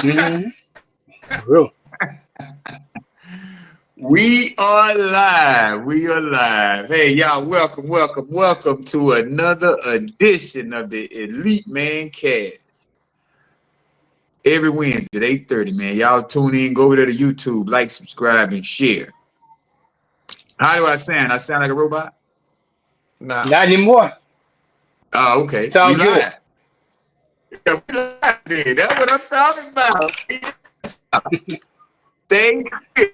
Mm-hmm. Real. We are live. We are live. Hey, y'all, welcome to another edition of the Elite Mancast. Every Wednesday at 8:30, man. Y'all tune in, go over there to YouTube, like, subscribe, and share. How do I sound? I sound like a robot? Nah, Not anymore. Oh, okay. We Sound good. live. Yeah, we live then. That's what I'm talking about. Stay here.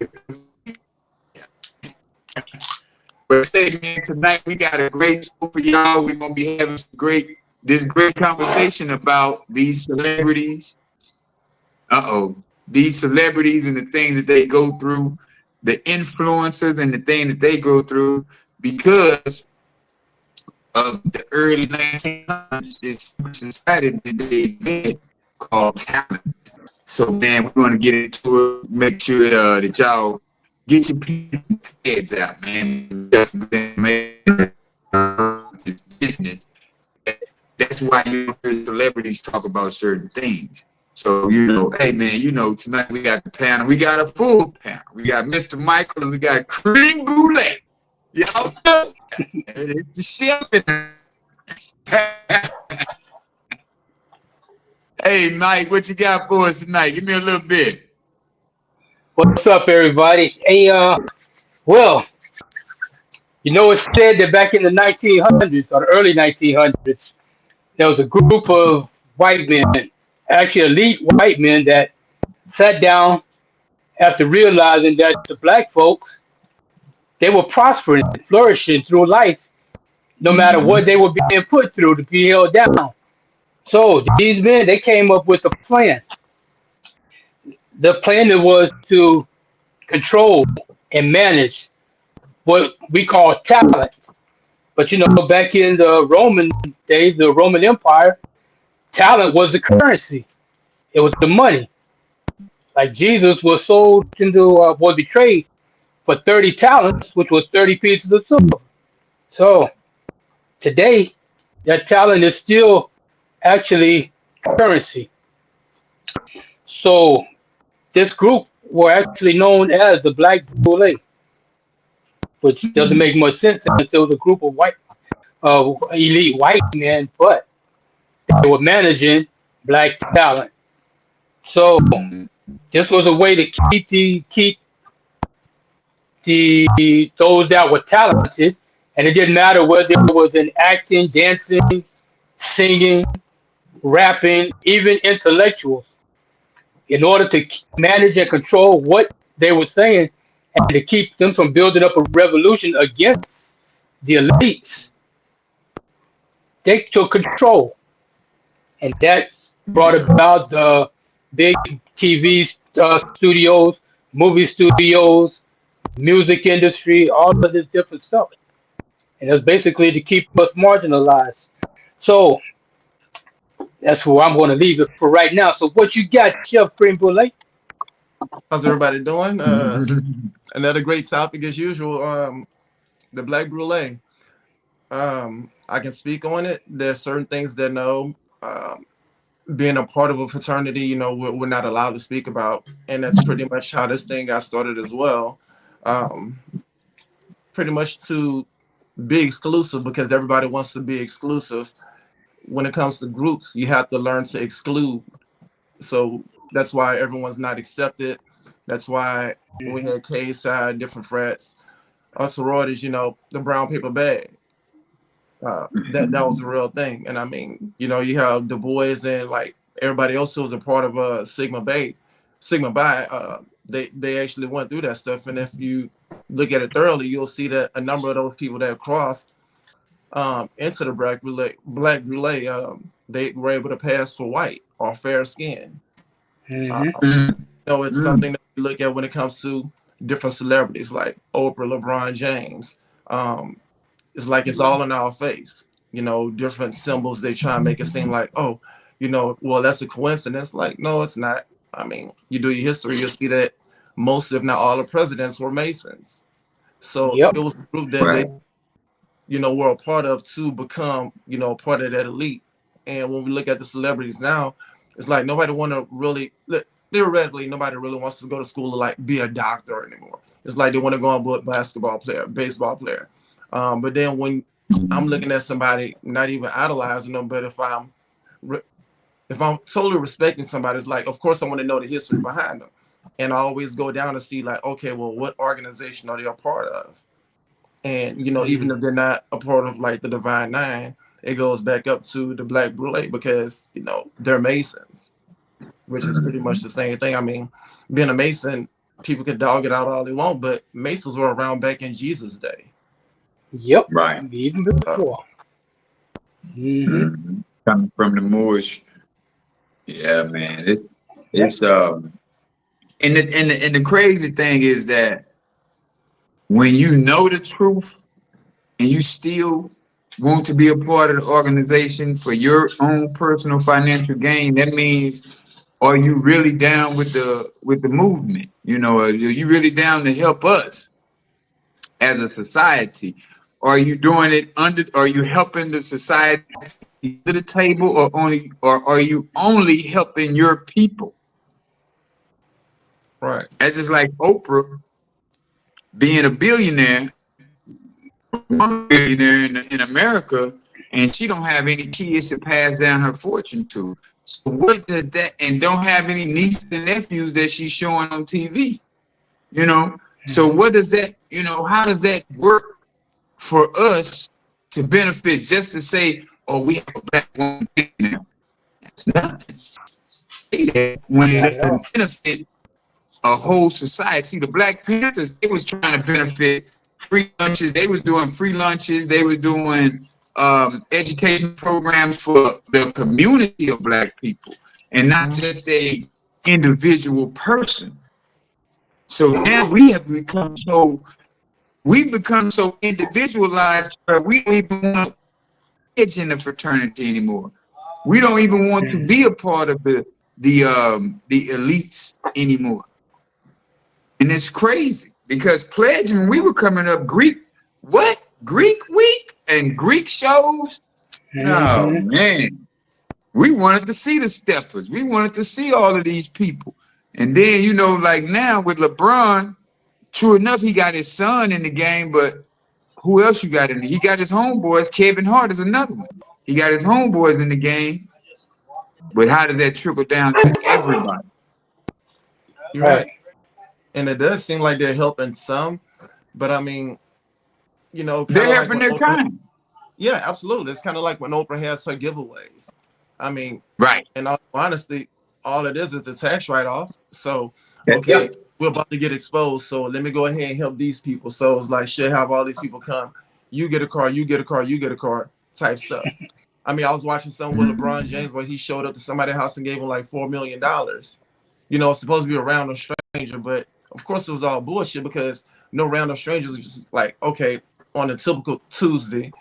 But say, man, tonight we got a great show for y'all. We're gonna be having this great conversation about these celebrities. These celebrities and the things that they go through, the influencers and the things that they go through because of the early 1900s. It's decided that they invented called talent. So, man, we're gonna get into it. Make sure that y'all get your heads out, man. That's business. That's why you hear celebrities talk about certain things. So, hey, man, tonight we got the panel. We got a full panel. We got Mr. Michael and we got Cream Boulee. Y'all know it's the chef in Hey, Mike, what you got for us tonight? Give me a little bit. What's up, everybody? Hey, well, it's said that back in the 1900s or the early 1900s, there was a group of white men, actually elite white men, that sat down after realizing that the black folks, they were prospering and flourishing through life, no matter what they were being put through to be held down. So these men, they came up with a plan. The plan was to control and manage what we call talent. But back in the Roman days, the Roman Empire, talent was the currency. It was the money. Like Jesus was sold was betrayed for 30 talents, which was 30 pieces of silver. So today, that talent is still actually currency. So this group were actually known as the Black Boulee, which doesn't make much sense since it was a group of elite white men, but they were managing black talent. So this was a way to keep those that were talented, and it didn't matter whether it was in acting, dancing, singing, rapping, even intellectuals, in order to manage and control what they were saying and to keep them from building up a revolution against the elites. They took control, and that brought about the big TV studios, movie studios, music industry, all of this different stuff. And it's basically to keep us marginalized. So that's where I'm going to leave it for right now. So what you got, Chef Cream Boulee? how's everybody doing? Another great topic as usual. The Black Boulee. I can speak on it. There's certain things that being a part of a fraternity, we're not allowed to speak about, and that's pretty much how this thing got started as well. Pretty much to be exclusive because everybody wants to be exclusive. When it comes to groups, you have to learn to exclude. So that's why everyone's not accepted. That's why we had K-side, different frats, our sororities, the brown paper bag. That was a real thing. And I mean, you have Du Bois and like everybody else who was a part of Sigma Bi, they actually went through that stuff. And if you look at it thoroughly, you'll see that a number of those people that crossed into the Black Boulee, they were able to pass for white or fair skin. It's something that you look at when it comes to different celebrities like Oprah, LeBron James. It's like it's all in our face. Different symbols, they try and make it seem like, oh, well, that's a coincidence. Like, no, it's not. I mean, you do your history, you'll see that most, if not all, the presidents were Masons. So Yep. it was a group that they, were a part of to become, part of that elite. And when we look at the celebrities now, it's like nobody want to really look. theoretically, nobody really wants to go to school to like be a doctor anymore. It's like they want to go on a basketball player, baseball player. But then when I'm looking at somebody, not even idolizing them, but if I'm totally respecting somebody, it's like, of course, I want to know the history behind them, and I always go down to see like, okay, well, what organization are they a part of? And even if they're not a part of like the Divine Nine, it goes back up to the Black Boulee because they're Masons, which is pretty much the same thing. I mean, being a Mason, people could dog it out all they want, but Masons were around back in Jesus' day. Yep. Right. Even before. Coming from the Moorish. Yeah, man. It's and the crazy thing is that when you know the truth and you still want to be a part of the organization for your own personal financial gain, that means, are you really down with the movement? Are you really down to help us as a society? Are you doing it are you helping the society to the table, or are you only helping your people? Right. That's just like Oprah being a billionaire in America, and she don't have any kids to pass down her fortune to. So what does that, and don't have any nieces and nephews that she's showing on TV? So what does that, how does that work for us to benefit, just to say, oh, we have a black woman now? Nothing. When it benefit a whole society. See, the Black Panthers, they was trying to benefit free lunches. They was doing free lunches. They were doing education programs for the community of Black people, and not just a individual person. So now we've become so individualized, but we don't even want to pitch in the fraternity anymore. We don't even want to be a part of the elites anymore. And it's crazy because pledging, when we were coming up, Greek week and Greek shows. Oh man, we wanted to see the steppers. We wanted to see all of these people. And then, like now with LeBron, true enough, he got his son in the game, but who else you got in there? He got his homeboys. Kevin Hart is another one. He got his homeboys in the game. But how does that trickle down to everybody? You're right. And it does seem like they're helping some, but I mean, they're helping their kind. Yeah, absolutely. It's kind of like when Oprah has her giveaways. I mean, right. And honestly, all it is a tax write-off. So, okay, we're about to get exposed. So let me go ahead and help these people. So it's like, shit, have all these people come. You get a car, you get a car, you get a car type stuff. I mean, I was watching something with LeBron James where he showed up to somebody's house and gave him like $4 million. It's supposed to be a random stranger, but of course it was all bullshit because no random strangers are just like, okay, on a typical Tuesday,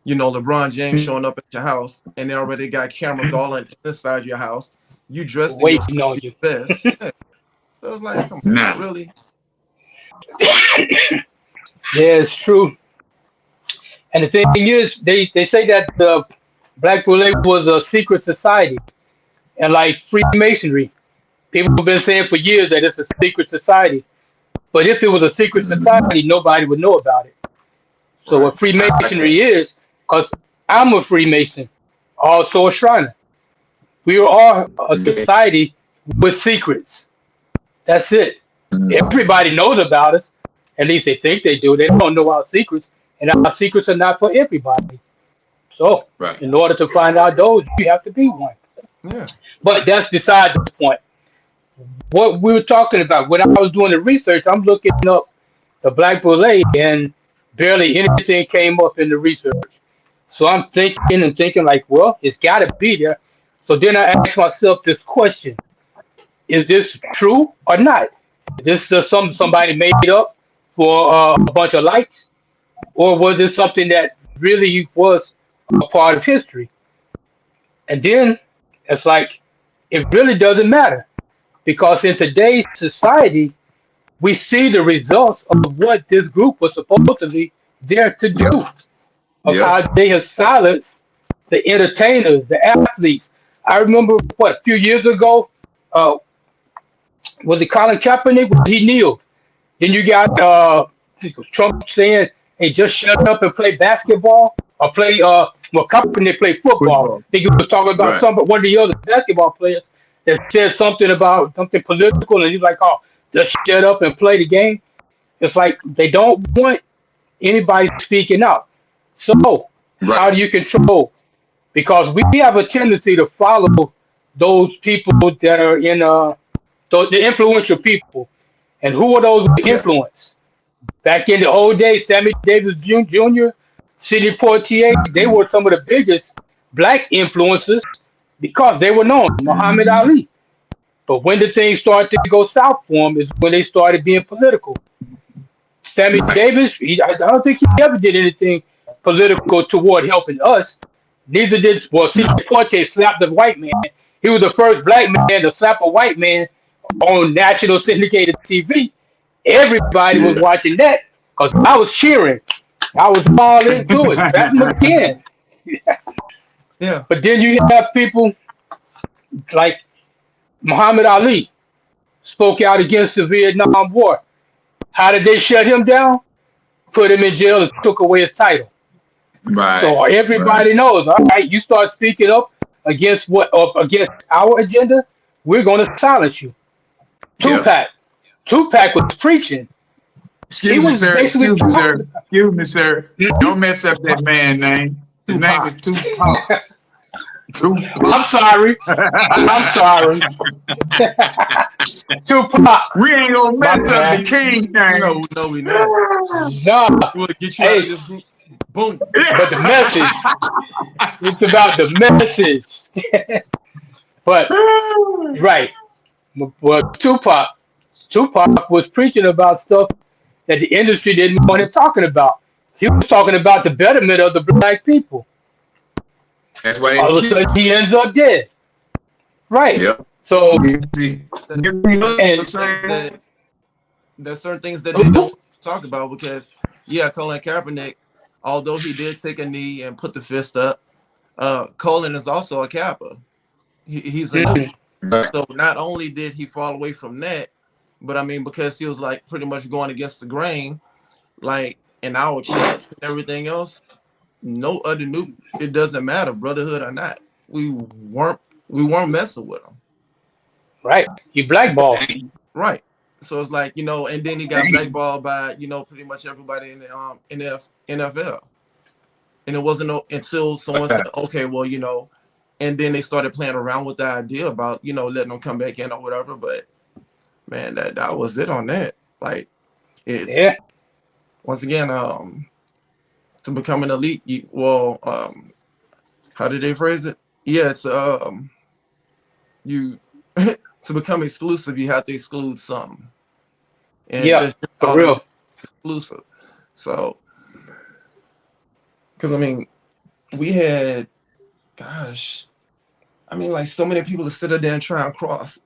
LeBron James showing up at your house and they already got cameras all inside your house. You dressed waiting on you. Best. Yeah. So it's like, come on, really? Yeah, it's true. And the thing is, they say that the Black Boulee was a secret society, and like Freemasonry. People have been saying for years that it's a secret society. But if it was a secret society, nobody would know about it. So what Freemasonry is, because I'm a Freemason, also a Shriner. We are all a society with secrets. That's it. Everybody knows about us. At least they think they do. They don't know our secrets. And our secrets are not for everybody. So in order to find out those, you have to be one. Yeah. But that's beside the point. What we were talking about, when I was doing the research, I'm looking up the Black Boulee, and barely anything came up in the research. So I'm thinking like, well, it's got to be there. So then I asked myself this question: is this true or not? Is this just somebody made up for a bunch of likes, or was it something that really was a part of history? And then it's like, it really doesn't matter. Because in today's society, we see the results of what this group was supposed to be there to do, of how they have silenced the entertainers, the athletes. I remember, a few years ago, Was it Colin Kaepernick? He kneeled. Then you got Trump saying, "Hey, just shut up and play basketball or play." Well, Kaepernick played football. Football. I think he was talking about Right. one of the other basketball players that said something about something political, and he's like, "Oh, just shut up and play the game." It's like they don't want anybody speaking out. So how Right. do you control? Because we have a tendency to follow those people that are in the influential people. And who are those with Yeah. influence? Back in the old days, Sammy Davis Jr., Sidney Poitier, they were some of the biggest black influences because they were known. Muhammad Mhm. Ali. But when the things started to go south for him is when they started being political. Sammy Right. Davis, I don't think he ever did anything political toward helping us. Neither did, well, Sidney No. Poitier slapped the white man. He was the first black man to slap a white man on national syndicated TV. Everybody was Yeah. watching that because I was cheering. I was all into it. Slap him again. Yeah. But then you have people like Muhammad Ali spoke out against the Vietnam War. How did they shut him down? Put him in jail and took away his title. Right. So Right. everybody knows, all right, you start speaking up against against our agenda, we're gonna silence you. Yeah. Tupac. Tupac was preaching. He Excuse me, was sir. basically Excuse me, sir. talking. Excuse me, sir. Don't mess up that man's name. His name is Tupac. I'm Tupac. sorry. I'm sorry. Tupac. We ain't gonna My mess up the bad. king name. No, we not. Nah. We'll get you out of Hey, this group. Boom. but the message. It's about the message. But right. Well, Tupac was preaching about stuff that the industry didn't want him talking about. He was talking about the betterment of the black people. That's why All they of a sudden, killed. he ends up dead. Right. Yep. So, See. and There's certain things that they don't talk about because, yeah, Colin Kaepernick, although he did take a knee and put the fist up, Colin is also a Kappa. He's a Mhm. So not only did he fall away from that, but I mean, because he was like pretty much going against the grain, like in our chants and everything else, no other new, it doesn't matter, brotherhood or not. We weren't messing with him. right, you blackball. Right. So it's like, and then he got blackballed by, pretty much everybody in the NFL. And it wasn't until someone said, okay, well, and then they started playing around with the idea about, letting them come back in or whatever. But man, that was it on that. Like, it's Yeah. once again, to become an elite, how did they phrase it? Yeah, it's you to become exclusive, you have to exclude some. And Yeah. that's just For all it is, real. exclusive. So, because I mean, we had, gosh, I mean, like so many people to sit there and try and cross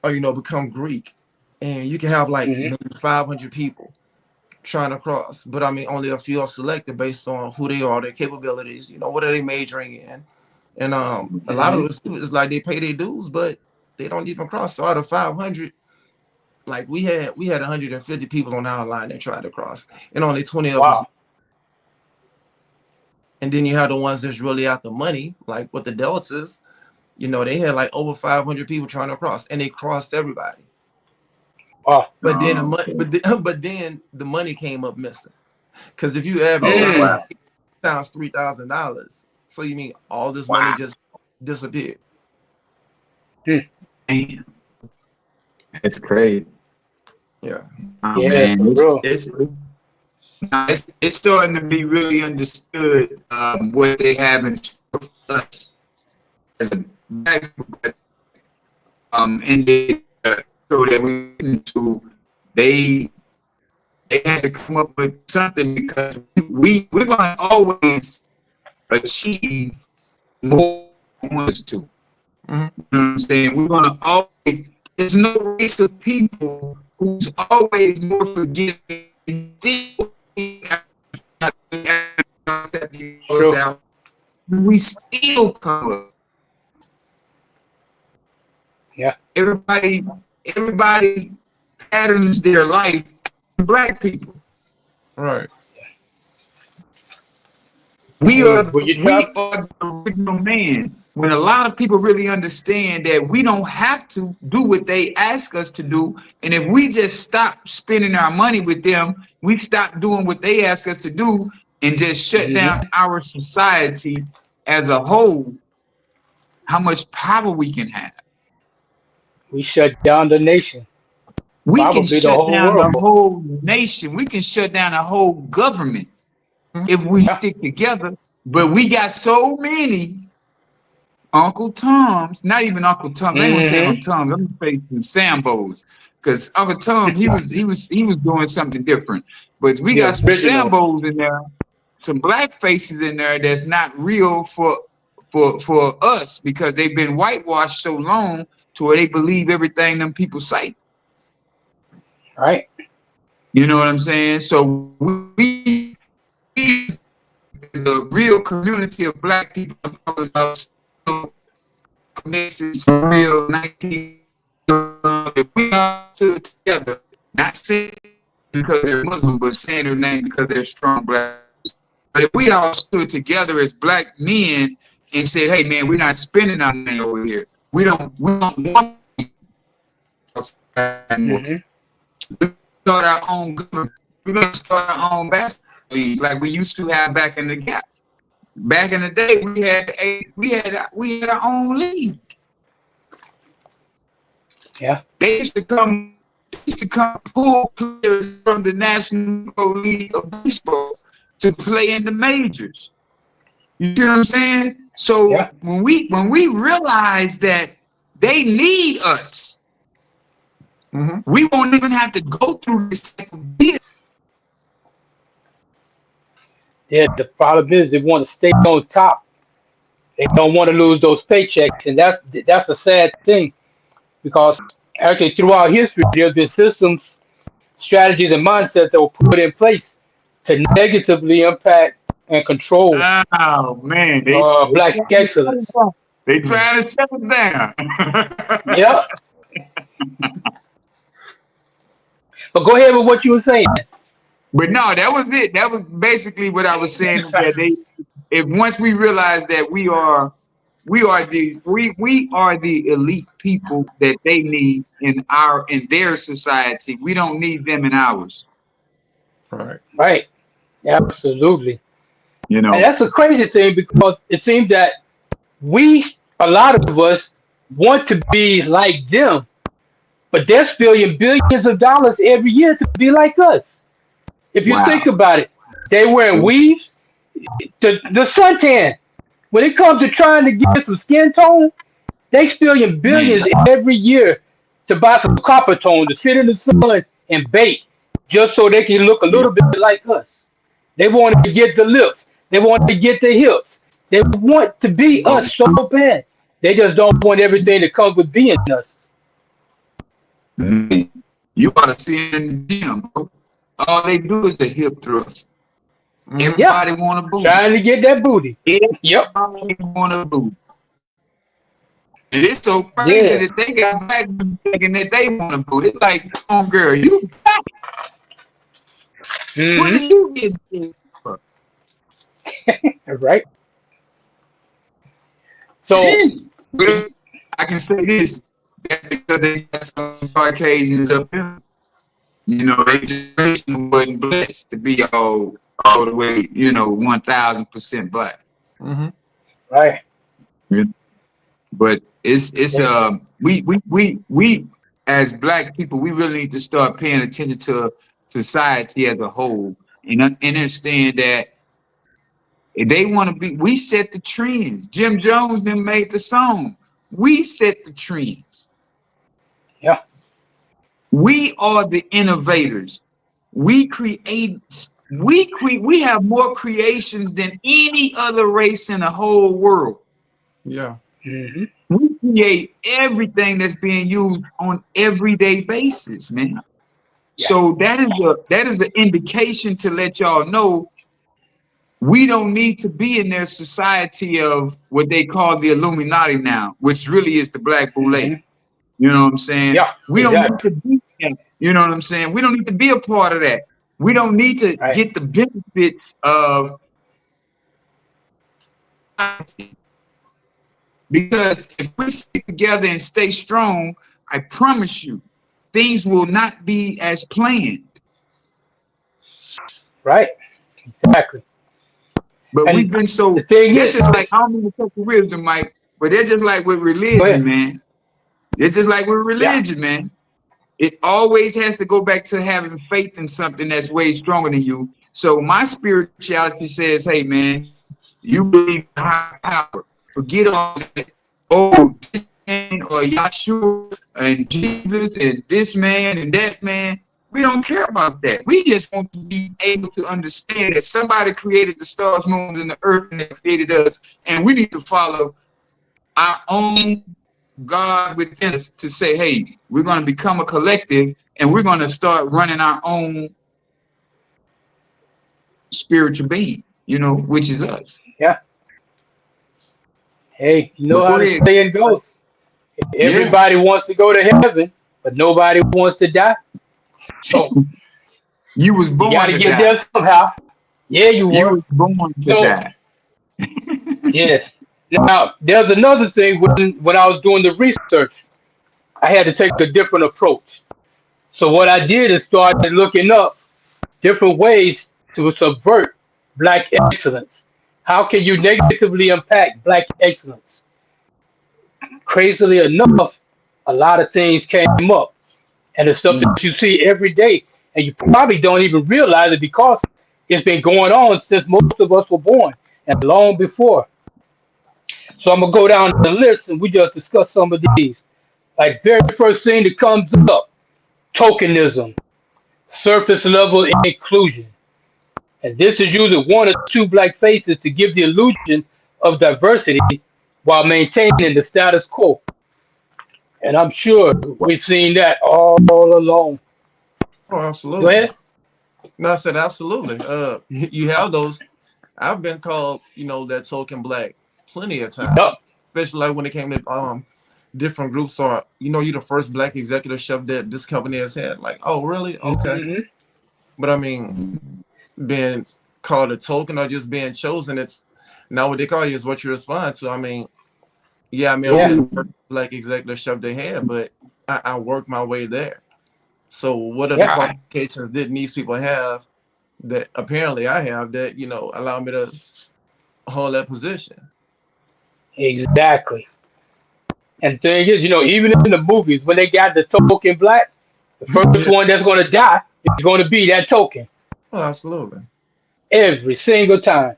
or, become Greek. And you can have like Hmm. maybe 500 people trying to cross. But I mean, only a few are selected based on who they are, their capabilities, what are they majoring in. And a lot of Hmm. it is like they pay their dues, but they don't even cross. So out of 500, like we had 150 people on our line that tried to cross, and only 20 of us. Wow. And then you have the ones that's really out the money, like with the Deltas. They had like over 500 people trying to cross, and they crossed everybody. Wow. But then but then the money came up missing. Because if you average Oh, out wow. times $3,000, so you mean all this money Wow. just disappeared? Man, it's crazy. Yeah. Oh, Yeah. man, For real. it's starting to be really understood what they have in store for us as a black people, but, and they so that we listen to, they had to come up with something because we're gonna always achieve more than we want to. Mhm. You know what I'm saying? We're gonna always. There's no race of people who's always more forgiving. True. We still come up. Yeah. Everybody everybody patterns their life to black people. Right. We are When you the original man. When a lot of people really understand that we don't have to do what they ask us to do, and if we just stop spending our money with them, we stop doing what they ask us to do, and just shut down our society as a whole, how much power we can have. we shut down the nation, We can probably the shut whole down the world. whole nation. We can shut down the whole government if we Yeah. stick together. But we got so many Uncle Toms, not even Uncle Toms. I ain't gonna say Uncle Toms. I'm gonna say some Sambos, because Uncle Tom he was doing something different. But we The got some original. Sambos in there, some black faces in there that's not real for us, because they've been whitewashed so long to where they believe everything them people say. Right. You know what I'm saying? So the real community of black people I'm talking about. This is real 19. If we all stood together, not saying because they're Muslim, but saying their name because they're strong black. But if we all stood together as black men and said, "Hey, man, we're not spending our money over here. We don't want anymore. We start our own government. We're gonna start our own basketball leagues like we used to have back in the gap. Back in the day, we had our own league. Yeah. They used to come pull players from the National League of Baseball to play in the majors. You see what I'm saying? So Yeah. when we realize that they need us, we won't even have to go through this type of business. Yeah. The problem is they want to stay on top. They don't want to lose those paychecks, and that's a sad thing because actually throughout history there's been systems, strategies, and mindsets that were put in place to negatively impact and control Oh man, black excellence. they trying to shut it down. Yep. But go ahead with what you were saying. But no, that was it. That was basically what I was saying. That if once we realize that we are the elite people that they need in their society, we don't need them in ours. Right. Right. Absolutely. You And know. that's a crazy thing because it seems that a lot of us, want to be like them, but they're spending billions of dollars every year to be like us. If you think Wow. about it, they wearing weaves, the suntan. When it comes to trying to get some skin tone, they spending Man. billions every year to buy some copper tone to sit in the sun and bake, just so they can look a Yeah. little bit like us. They want to get the lips. They want to get the hips. They want to be us so bad. They just don't want everything that comes with being us. Man. You ought to see them in the gym, bro. All they do is the hip thrust. Yep. Everybody want a booty. Trying to get that booty. Yep. Everybody want a booty. And it's so crazy Yeah. that they got black people thinking that they want a booty. It's like, come on, girl, you black. What Hmm. did you get this for? Right. So, But I can say this. That's because they got some Caucasians up there. You know, their generation wasn't blessed to be all the way, 1,000% black. right. Yeah. But it's we as black people, we really need to start paying attention to society as a whole and understand that if they want to be, we set the trends. Jim Jones then made the song. We set the trends. Yeah. We are the innovators. We create. We have more creations than any other race in the whole world. Yeah. Hmm. We create everything that's being used on everyday basis, man. Yeah. So that is an indication to let y'all know we don't need to be in their society of what they call the Illuminati now, which really is the Black Hmm. Boulee. You know what I'm saying? Yeah, We don't need exactly. to be that. You know what I'm saying? We don't need to be a part of that. We don't need to Right. get the benefit of, because if we stick together and stay strong, I promise you, things will not be as planned. Right. Exactly. But we've And been the so, thing that's is, just like, I don't mean to take the wisdom, Mike, but they're just like with go religion, ahead. man. It's just like with Yeah. religion, man. It always has to go back to having faith in something that's way stronger than you. So my spirituality says, hey, man, you believe in high power. Forget all that. Oh, this man or Yahshua and Jesus and this man and that man. We don't care about that. We just want to be able to understand that somebody created the stars, moons, and the earth, and they created us, and we need to follow our own God within us to say, hey, we're going to become a collective and we're going to start running our own spiritual being, which is us. Yeah. Hey, you know But how go the ahead. saying goes. Yeah, Everybody wants to go to heaven, but nobody wants to die. So you was you got born to to get die. there somehow. Yeah, you You were. was born to So die. yes. Now there's another thing when I was doing the research, I had to take a different approach. So what I did is started looking up different ways to subvert black excellence. How can you negatively impact black excellence? Crazily enough, a lot of things came up, and it's stuff Mm. that you see every day, and you probably don't even realize it because it's been going on since most of us were born and long before. So I'm gonna go down the list and we just discuss some of these. Like very first thing that comes up, tokenism, surface level inclusion. And this is using one or two black faces to give the illusion of diversity while maintaining the status quo. And I'm sure we've seen that all along. Oh, Go absolutely. ahead. No, I said absolutely. You have those. I've been called, that token black plenty of times, Yup. especially like when it came to different groups. Or you're the first black executive chef that this company has had. Like, oh, really? Okay. Hmm. But I mean, being called a token or just being chosen, it's not what they call you, is what you respond to. I mean, yeah, I may have Yeah. been the first black executive chef they had, but I worked my way there. So what are the Yeah. qualifications that these people have that apparently I have that, allow me to hold that position? Exactly. And the thing is, even in the movies, when they got the token black, the first Yeah, one that's going to die is going to be that token oh, absolutely. every single time.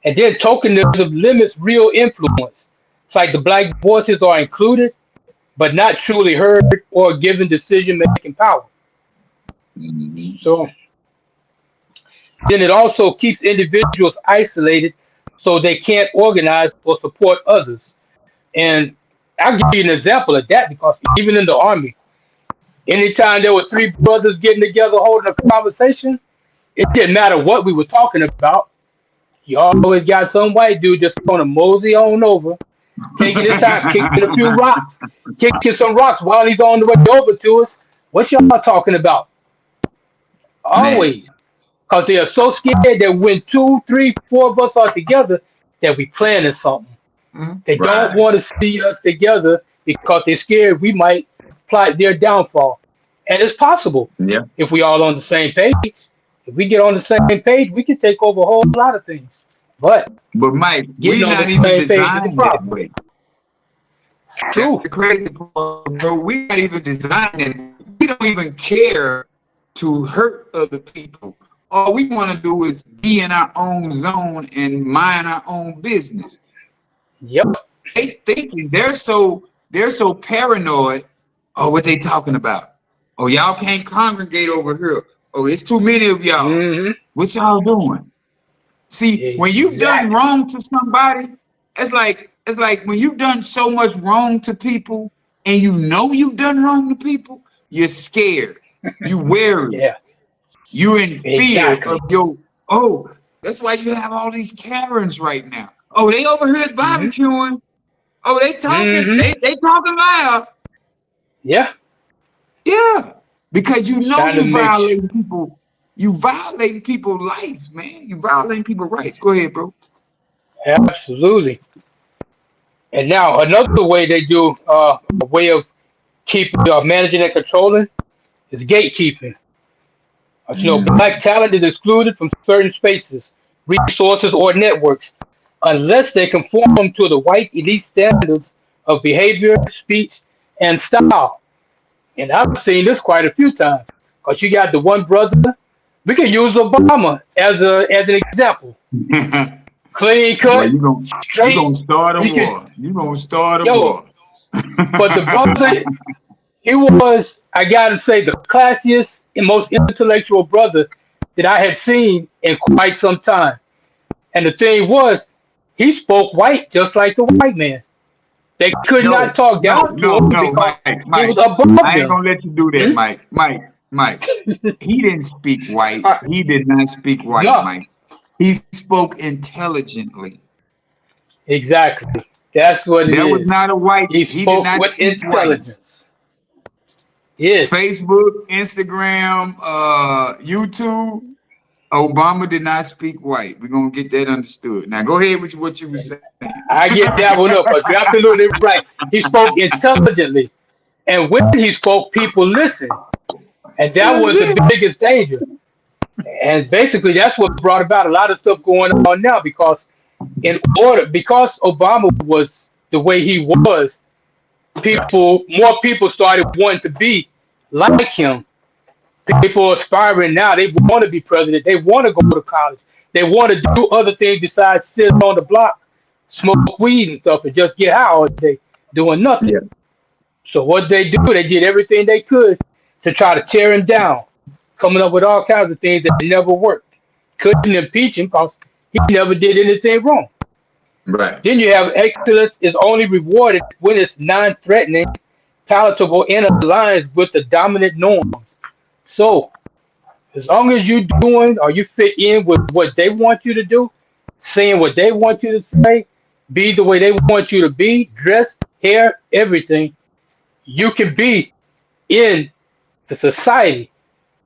And then tokenism limits real influence. It's like the black voices are included, but not truly heard or given decision making power. Mhm. So then it also keeps individuals isolated so they can't organize or support others. And I'll give you an example of that because even in the army, anytime there were three brothers getting together holding a conversation, it didn't matter what we were talking about. You always got some white dude just going to mosey on over, taking his time, kicking a few rocks, kicking some rocks while he's on the way over to us. What y'all talking about? Man, Always. Because they are so scared that when two, three, four of us are together, that we planning something. Mhm. They don't right. want to see us together because they're scared we might plot their downfall. And it's possible Yeah. if we all on the same page. If we get on the same page, we can take over a whole lot of things. But But Mike, getting we on the not even same page is the designed that problem. way. That's True. the crazy part, bro. We not even designed it. We don't even care to hurt other people. All we want to do is be in our own zone and mind our own business. Yep. They thinking they're so paranoid. Oh, what they talking about? Oh, y'all can't congregate over here. Oh, it's too many of y'all. Hmm. What y'all doing? See, when you've done Exactly. wrong to somebody, it's like when you've done so much wrong to people and you know you've done wrong to people, you're scared. You wary. Yeah. You're in fear of Exactly. your, oh, that's why you have all these Karens right now. Oh, they over here Hmm. barbecuing. Oh, they talking, Hmm. they talking loud. Yeah. Yeah, because you know Trying to you make sure. violating people. You violating people's life, man. You violating people's rights. Go ahead, bro. Absolutely. And now another way they do a way of keeping managing and controlling is gatekeeping. Black Mm. talent is excluded from certain spaces, resources, or networks unless they conform to the white elite standards of behavior, speech, and style. And I've seen this quite a few times. Because you got the one brother, we can use Obama as an example. Clean Boy, cut, you straight. gonna start a You could, war. You gonna start a yo, war. but the brother, he was, I gotta say, the classiest and most intellectual brother that I had seen in quite some time. And the thing was, he spoke white just like the white man. They could not No, talk no, down to no, him no, because Mike, he Mike. was above I ain't them. gonna let you do that, Hmm? Mike. He didn't speak white. Uh, He did not speak white, no, Mike. He spoke intelligently. exactly. That's what it That was is. not a white. He He did spoke not with speak white. intelligence. Yes, Facebook, Instagram, YouTube. Obama did not speak white. We're gonna get that understood. Now go ahead with what you were saying. I get that one up because you're absolutely right. He spoke intelligently. And when he spoke, people listened. And that was the biggest danger. And basically, that's what brought about a lot of stuff going on now because Obama was the way he was, more people started wanting to be like him. People are aspiring now. They want to be president. They want to go to college. They want to do other things besides sit on the block, smoke weed and stuff, and just get high all day doing nothing. Yeah, So what they do, they did everything they could to try to tear him down, coming up with all kinds of things that never worked. Couldn't impeach him because he never did anything wrong. right. Then you have excellence is only rewarded when it's non-threatening, palatable, and aligns with the dominant norms. So as long as you doing or you fit in with what they want you to do, saying what they want you to say, be the way they want you to be, dress, hair, everything, you can be in the society,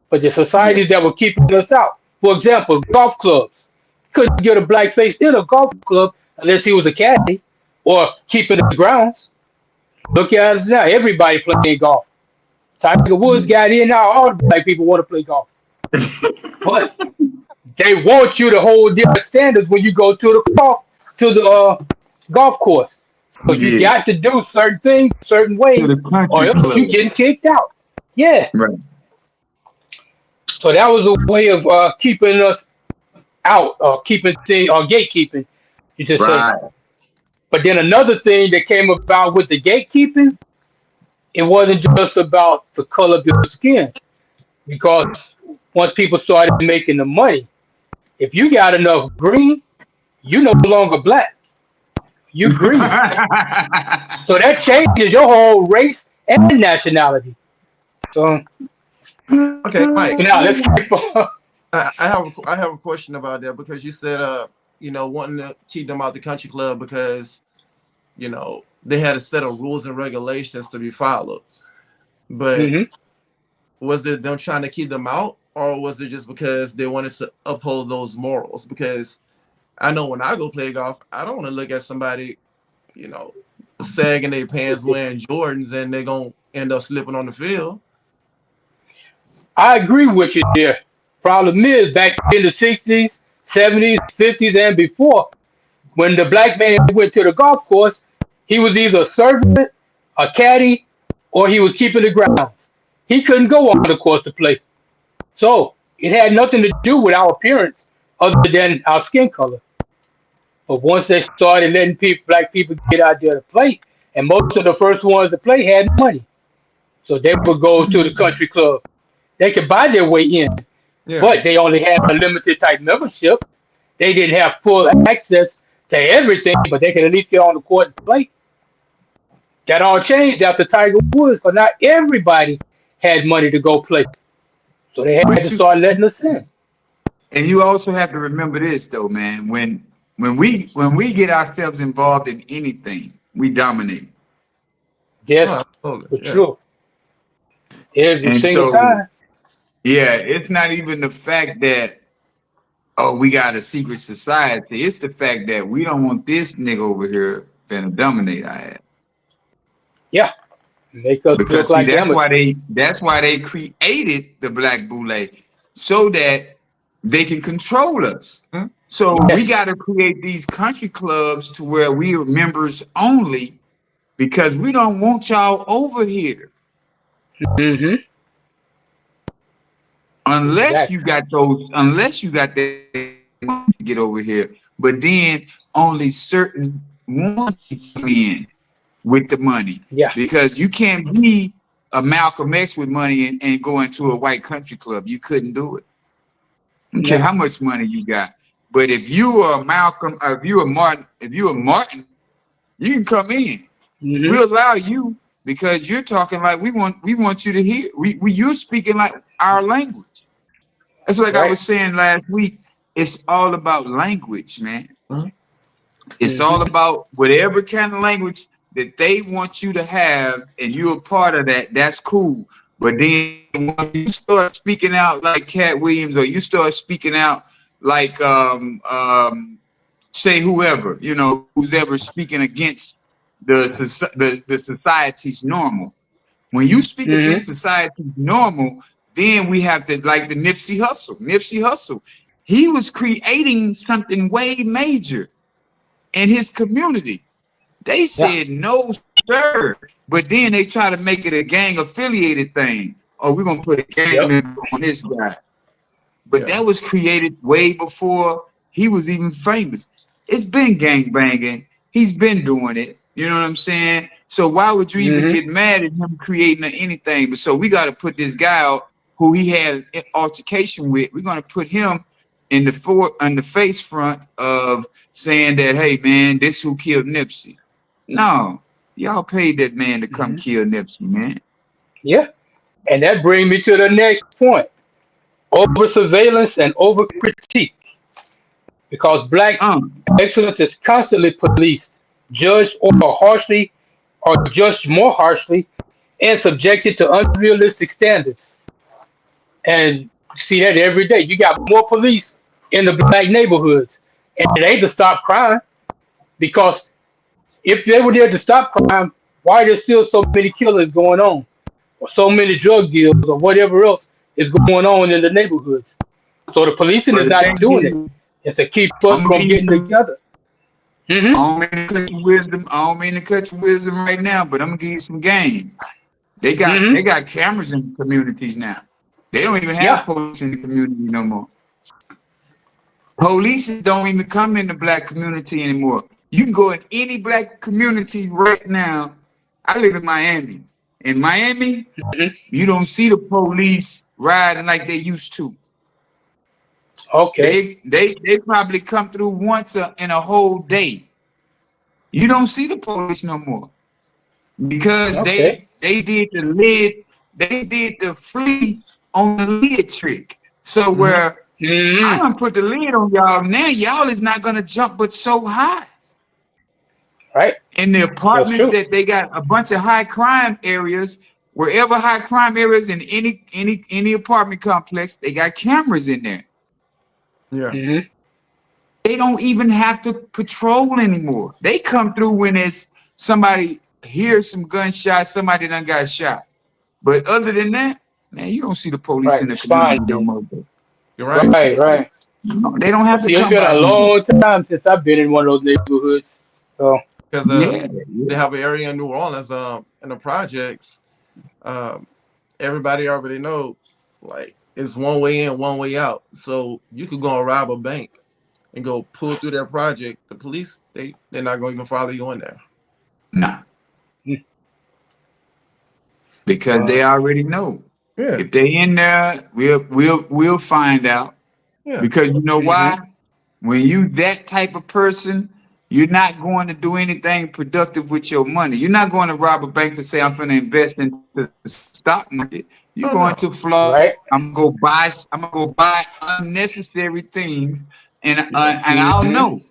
but the Yeah. societies that were keeping us out. For example, golf clubs. Couldn't get a black face in a golf club unless he was a caddy or keeping the grounds. Look at us now. Everybody playing golf. Tiger Woods got in now. All the black people want to play golf. But they want you to hold their standards when you go to the golf course. So you Yeah. got to do certain things certain To the ways, or country else you club. getting kicked out. Yeah. Right. So that was a way of keeping us out, or keeping things, or gatekeeping, you should say. Right. But then another thing that came about with the gatekeeping, it wasn't just about the color of your skin, because once people started making the money, if you got enough green, you no longer black. You green. So that changes your whole race and nationality. So Okay, Mike. now let's keep on. I have a question about that because you said wanting to keep them out the country club because they had a set of rules and regulations to be followed. But Mhm. was it them trying to keep them out, or was it just because they wanted to uphold those morals? Because I know when I go play golf, I don't want to look at somebody, you know, sagging their pants, wearing Jordans, and they're gonna end up slipping on the field. I agree with you there. Problem is, back in the 60s, 70s, 50s, and before, when the black man went to the golf course, he was either a servant, a caddy, or he was keeping the grounds. He couldn't go on the course to play. So it had nothing to do with our appearance other than our skin color. But once they started letting black people get out there to play, and most of the first ones to play had money. So they would go to the country club. They could buy their way in, Yeah. but they only had a limited type membership. They didn't have full access to everything, but they could at least get on the court and play. That all changed after Tiger Woods, but not everybody had money to go play. So they had to But you start letting us in. and you also have to remember this though, man. When we get ourselves involved in anything, we dominate. Yes, Oh, for absolutely. Yeah. sure. every And single so, time. yeah, it's not even the fact that, oh, we got a secret society. It's the fact that we don't want this nigga over here finna dominate our ass. Yeah, make us look Because see, like amateurs. that's why they created the Black Boulee, so that they can control us. So we Yes. got to create these country clubs to where we are members only, because we don't want y'all over here Mm-hmm. Exactly. unless you got that money to get over here. But then only certain ones can come in with the money, Yeah. because you can't be a Malcolm X with money and go into a white country club. You couldn't do it. I don't care No. how much money you got. But if you are Malcolm, or if you are Martin, you can come in. Mm-hmm. We'll allow you, because you're talking like we want you to hear. You're speaking like our language. That's like I Right. was saying last week. It's all about language, man. It's all Mm-hmm. about whatever kind of language that they want you to have, and you're a part of that. That's cool. But then when you start speaking out like Cat Williams, or you start speaking out like say whoever, who's ever speaking against the society's normal. When you speak against Mm-hmm. society's normal, then we have to, like the Nipsey Hussle. Nipsey Hussle, he was creating something way major in his community. They Yeah. said no, sir. But then they try to make it a gang affiliated thing. Oh, we're gonna put a gang Yep. member on this guy. But Yeah. that was created way before he was even famous. It's been gang banging. He's been doing it. You know what I'm saying? So why would you even Mm-hmm. get mad at him creating anything? But so we got to put this guy out who he had an altercation with. We're gonna put him in the face front of saying that, hey man, this who killed Nipsey. No, y'all paid that man to come Mm-hmm. kill Nipsey, man. Yeah. And that brings me to the next point: over surveillance and over critique. Because black excellence is constantly policed, judged or judged more harshly, and subjected to unrealistic standards. And you see that every day. You got more police in the black neighborhoods, and it ain't to stop crime. Because if they were there to stop crime, why are there still so many killers going on, or so many drug deals, or whatever else is going on in the neighborhoods? So the policing But is the not thing doing it. is, It's to keep us I'm gonna from give getting you. together. I Hmm. don't mean to cut your wisdom. I don't mean to cut your wisdom right now, but I'm gonna give you some game. They Hmm. got cameras in the communities now. They don't even have Yeah. police in the community no more. Police don't even come in the black community anymore. You can go in any black community right now. I live in Miami. In Miami, Hmm. you don't see the police riding like they used to. Okay. They probably come through once in a whole day. You don't see the police no more, because Okay. they did the flea on the lid trick. So Mm-hmm. where I Hmm. done put the lid on y'all, now y'all is not gonna jump but so high. Right. In the That's apartments true. that they got a bunch of high crime areas, wherever high crime areas in any apartment complex, they got cameras in there. Yeah. Hmm. They don't even have to patrol anymore. They come through when it's somebody hears some gunshots, somebody done got shot. But other than that, man, you don't see the police Right. in the community no Responding. more. You're right. Right. Right. They don't have to See, it's come been by a people. long time since I've been in one of those neighborhoods. So. Because Yeah, they yeah. have an area in New Orleans, in the projects. Um, everybody already know, like it's one way in, one way out. So you could go and rob a bank and go pull through their project. The police, they're not going to even follow you in there. No, Mm. because Wow. they already know. Yeah. If they in there, we'll find out. Yeah. Because you know Hmm. why? When you that type of person, you're not going to do anything productive with your money. You're not going to rob a bank to say I'm going to invest into the stock market. You're Oh going no. to flaw. Right. I'm gonna go buy unnecessary things, and Yeah. I'll Hmm. know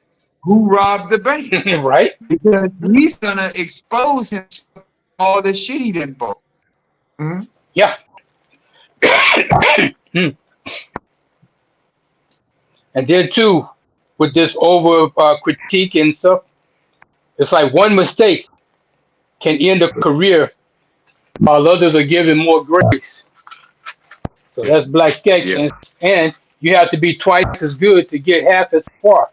who robbed the bank, Right. because he's gonna expose himself for all the shit he done bought. Mm-hmm. Yeah. And then too, with this over critique and stuff, it's like one mistake can end a career while others are given more grace. So that's black Yeah. excellence, and you have to be twice as good to get half as far.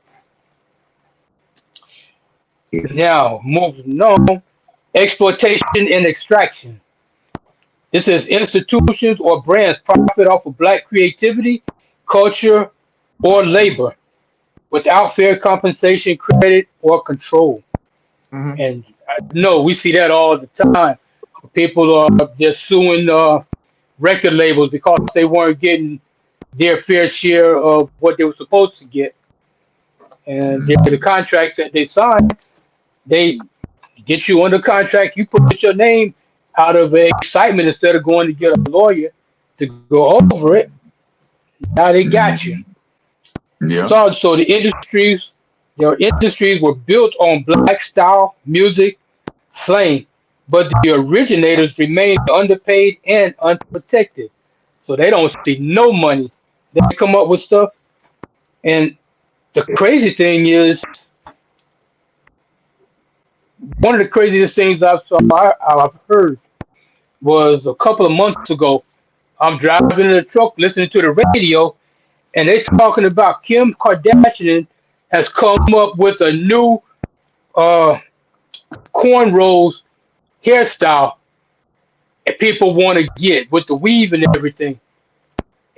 Now, moving on, exploitation and extraction. This is institutions or brands profit off of black creativity, culture, or labor without fair compensation, credit, or control. Hmm. And I know we see that all the time. People are just suing record labels because they weren't getting their fair share of what they were supposed to get. And the contracts that they sign, they get you under contract. You put your name out of excitement instead of going to get a lawyer to go over it. Now they got you. Mhm. Yeah. So the industries, their industries were built on black style music slang, but the originators remain underpaid and unprotected. So they don't see no money. They come up with stuff, and the crazy thing is, one of the craziest things I've heard was a couple of months ago. I'm driving in the truck, listening to the radio, and they talking about Kim Kardashian has come up with a new uh, cornrows hairstyle that people want to get with the weave and everything.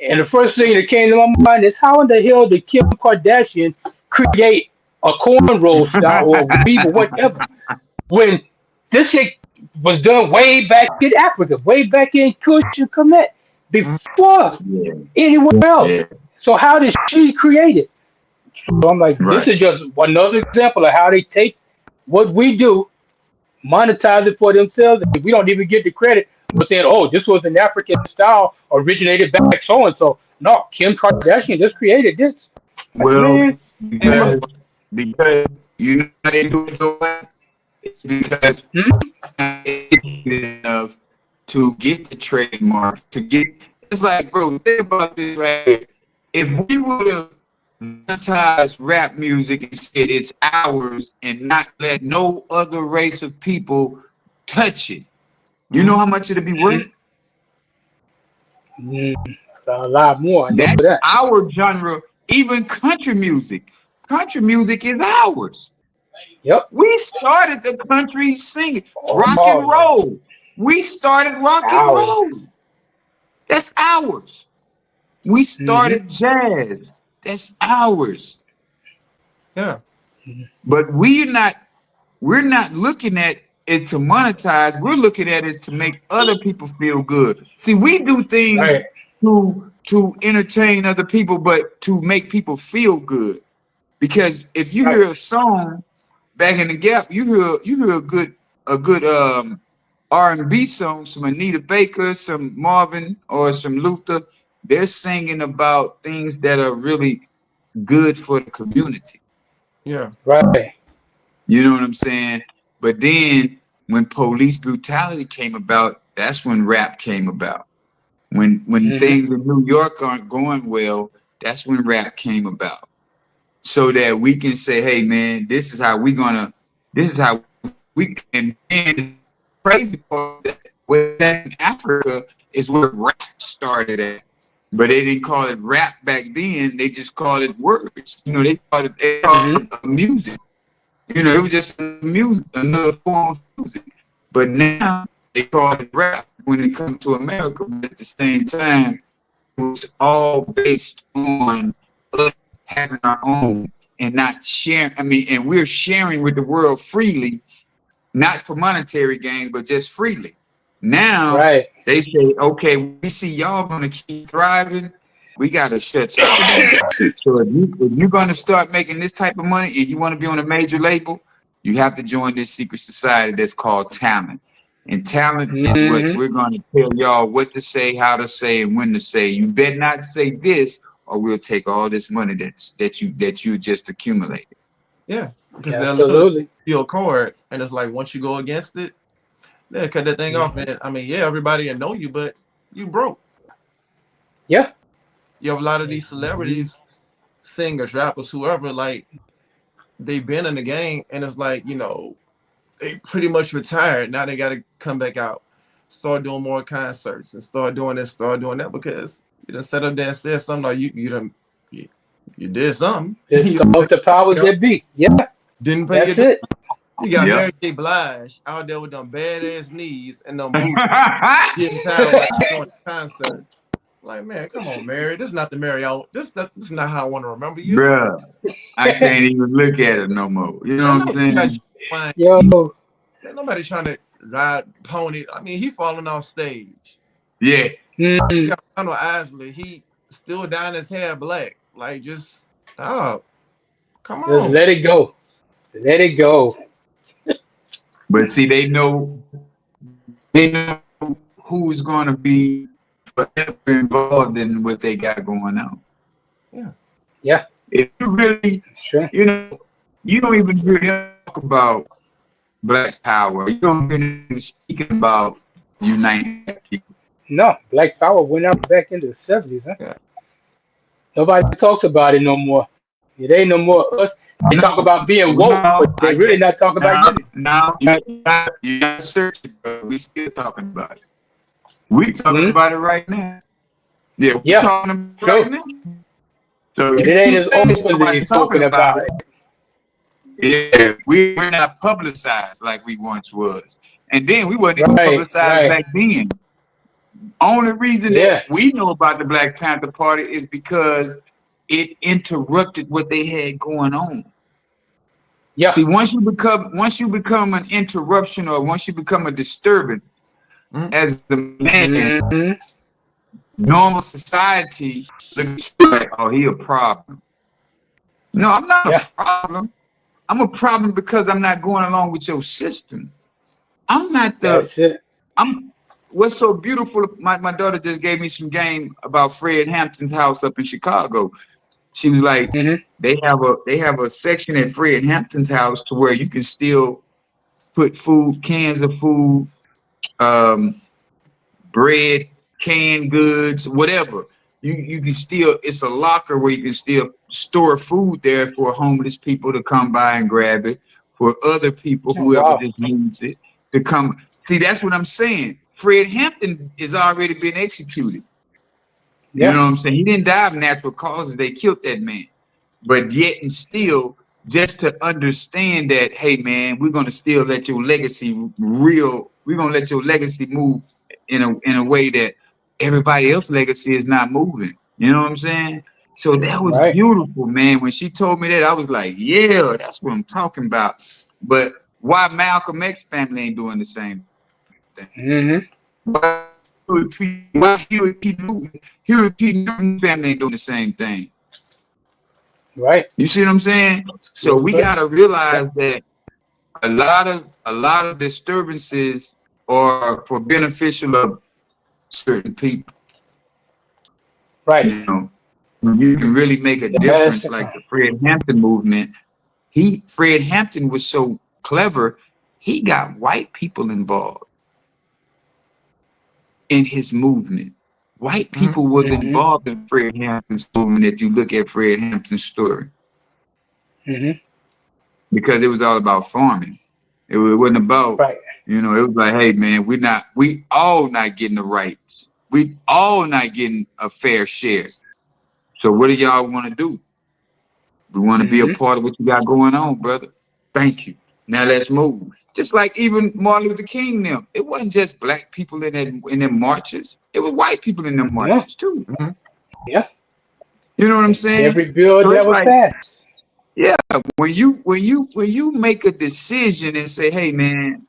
And the first thing that came to my mind is how in the hell did Kim Kardashian create a cornrow style or weave or whatever when this shit was done way back in Africa, way back in Kush and Kemet, before Yeah. anywhere else. Yeah. So how did she create it? So I'm like, this Right. is just another example of how they take what we do, monetize it for themselves, and we don't even get the credit for saying, "Oh, this was an African style, originated back so and so." No, Kim Kardashian just created this. Like, Well, man, because because you know how they do it the way because hmm? enough to get the trademark to get. It's like, bro, think about this right here. If we would have monetized rap music and said it's ours and not let no other race of people touch it, you know Hmm. how much it'd be worth? It's a lot more. I know That's that. our genre. Even country music. Country music is ours. Yep. We started the country singing rock and Oh, yeah. roll. We started rock and Ours. roll. That's ours. We Hmm. started jazz. That's ours. Yeah. But we're not looking at it to monetize. We're looking at it to make other people feel good. See, we do things Right. to entertain other people, but to make people feel good. Because if you Right. hear a song back in the gap, you hear a good R&B song, some Anita Baker, some Marvin, or some Luther. They're singing about things that are really good for the community. Yeah. Right. You know what I'm saying? But then when police brutality came about, that's when rap came about. When Hmm. things in New York aren't going well, that's when rap came about. So that we can say, hey man, this is how we can. And crazy part that way back in Africa is where rap started at. But they didn't call it rap back then. They just called it words. You know, they called Hmm. it music. You know, it was just music, another form of music. But now they call it rap when it comes to America. But at the same time, it was all based on us having our own and not sharing. I mean, and we're sharing with the world freely, not for monetary gains, but just freely. Now Right. they say, okay, we see y'all gonna keep thriving. We gotta shut y'all down. So if you're gonna start making this type of money and you want to be on a major label, you have to join this secret society that's called talent. And talent is what Hmm. we're gonna tell y'all what to say, how to say, and when to say. You better not say this, or we'll take all this money that you just accumulated. Yeah. Because they'll literally Absolutely. your card, and it's like once you go against it, they cut that thing off. Hmm. And I mean, yeah, everybody will know you, but you broke. Yeah. You have a lot of these celebrities, singers, rappers, whoever, like they've been in the game, and it's like, you know, they pretty much retired. Now they got to come back out, start doing more concerts, and start doing this, start doing that, because you done set up there and said something like you did something. It's You called the powers that be. Yeah, didn't pay your that's dues. it. You got Yep. Mary J. Blige out there with them badass knees and them boots, getting tired while she's doing a concert. Like, man, come on, Mary. This is not the Mary. This is not how I want to remember you. Bruh, I can't even look at it no more. You know I what know I'm you got saying? fine. Yo, Ain't nobody trying to ride pony. I mean, he falling off stage. Yeah. You mm, got Ronald Isley. He still dyeing his hair black. Like, just come just on. let it go. Let it go. But see, they know who's going to be forever involved in what they got going on. Yeah. Yeah, If you really, sure. you know, you don't even really talk about Black Power. You don't even speaking about uniting Black people. No, Black Power went out back into the 70s, huh? Yeah. Nobody talks about it no more. It ain't no more us. They talk No, about being woke, no, but they really not talking about now, unity. now you got to search it, but we still talking about it. We talking Hmm. about it right now. Yeah, we Yeah, talking about it right sure. now. So But you it ain't can as say openly nobody's talking spoken about about. it. Yeah, we're not publicized like we once was. And then we wasn't even Right, publicized right. back then. Only reason that Yeah, we know about the Black Panther Party is because it interrupted what they had going on. yeah. See, once you become an interruption or once you become a disturbance Mhm. as a man, Hmm. normal society looks at you like, oh, he a problem. No, I'm not Yeah, a problem. I'm a problem because I'm not going along with your system. I'm not the that's it. I'm what's so beautiful. My daughter just gave me some game about Fred Hampton's house up in Chicago. She was like, Hmm. they have a section at Fred Hampton's house to where you can still put food, cans of food, um, bread, canned goods, whatever. You can still, it's a locker where you can still store food there for homeless people to come by and grab it, for other people, Oh, whoever wow. just needs it, to come. See, that's what I'm saying. Fred Hampton has already been executed. You Yeah, know what I'm saying? He didn't die of natural causes. They killed that man. But yet and still, just to understand that, hey man, we're gonna still let your legacy we're gonna let your legacy move in a way that everybody else's legacy is not moving. You know what I'm saying? So that was right. beautiful, man. When she told me that, I was like, yeah, that's what I'm talking about. But why Malcolm X family ain't doing the same thing? Hmm. Why Huey P. Newton's family ain't doing the same thing? Right. You see what I'm saying? So Good we question. gotta Yeah. realize that a lot of disturbances are for beneficial of certain people. Right. You know, you can really make a That's difference. Like the Fred Hampton movement. Fred Hampton was so clever. He got white people involved in his movement. White Mhm. people was hmm. involved in Fred Hampton's movement. If you look at Fred Hampton's story, Hmm. because it was all about farming. It wasn't about, Right. it was like, hey man, we all not getting the rights. We all not getting a fair share. So what do y'all want to do? We want to be a Hmm. part of what you got going on, brother. Thank you. Now let's move. Just like even Martin Luther King them. It wasn't just black people in them marches. It was white people in them Yeah. marches too. Mhm. Yeah. You know what I'm And saying? every bill So that it's was like, passed. yeah, when you make a decision and say, hey man,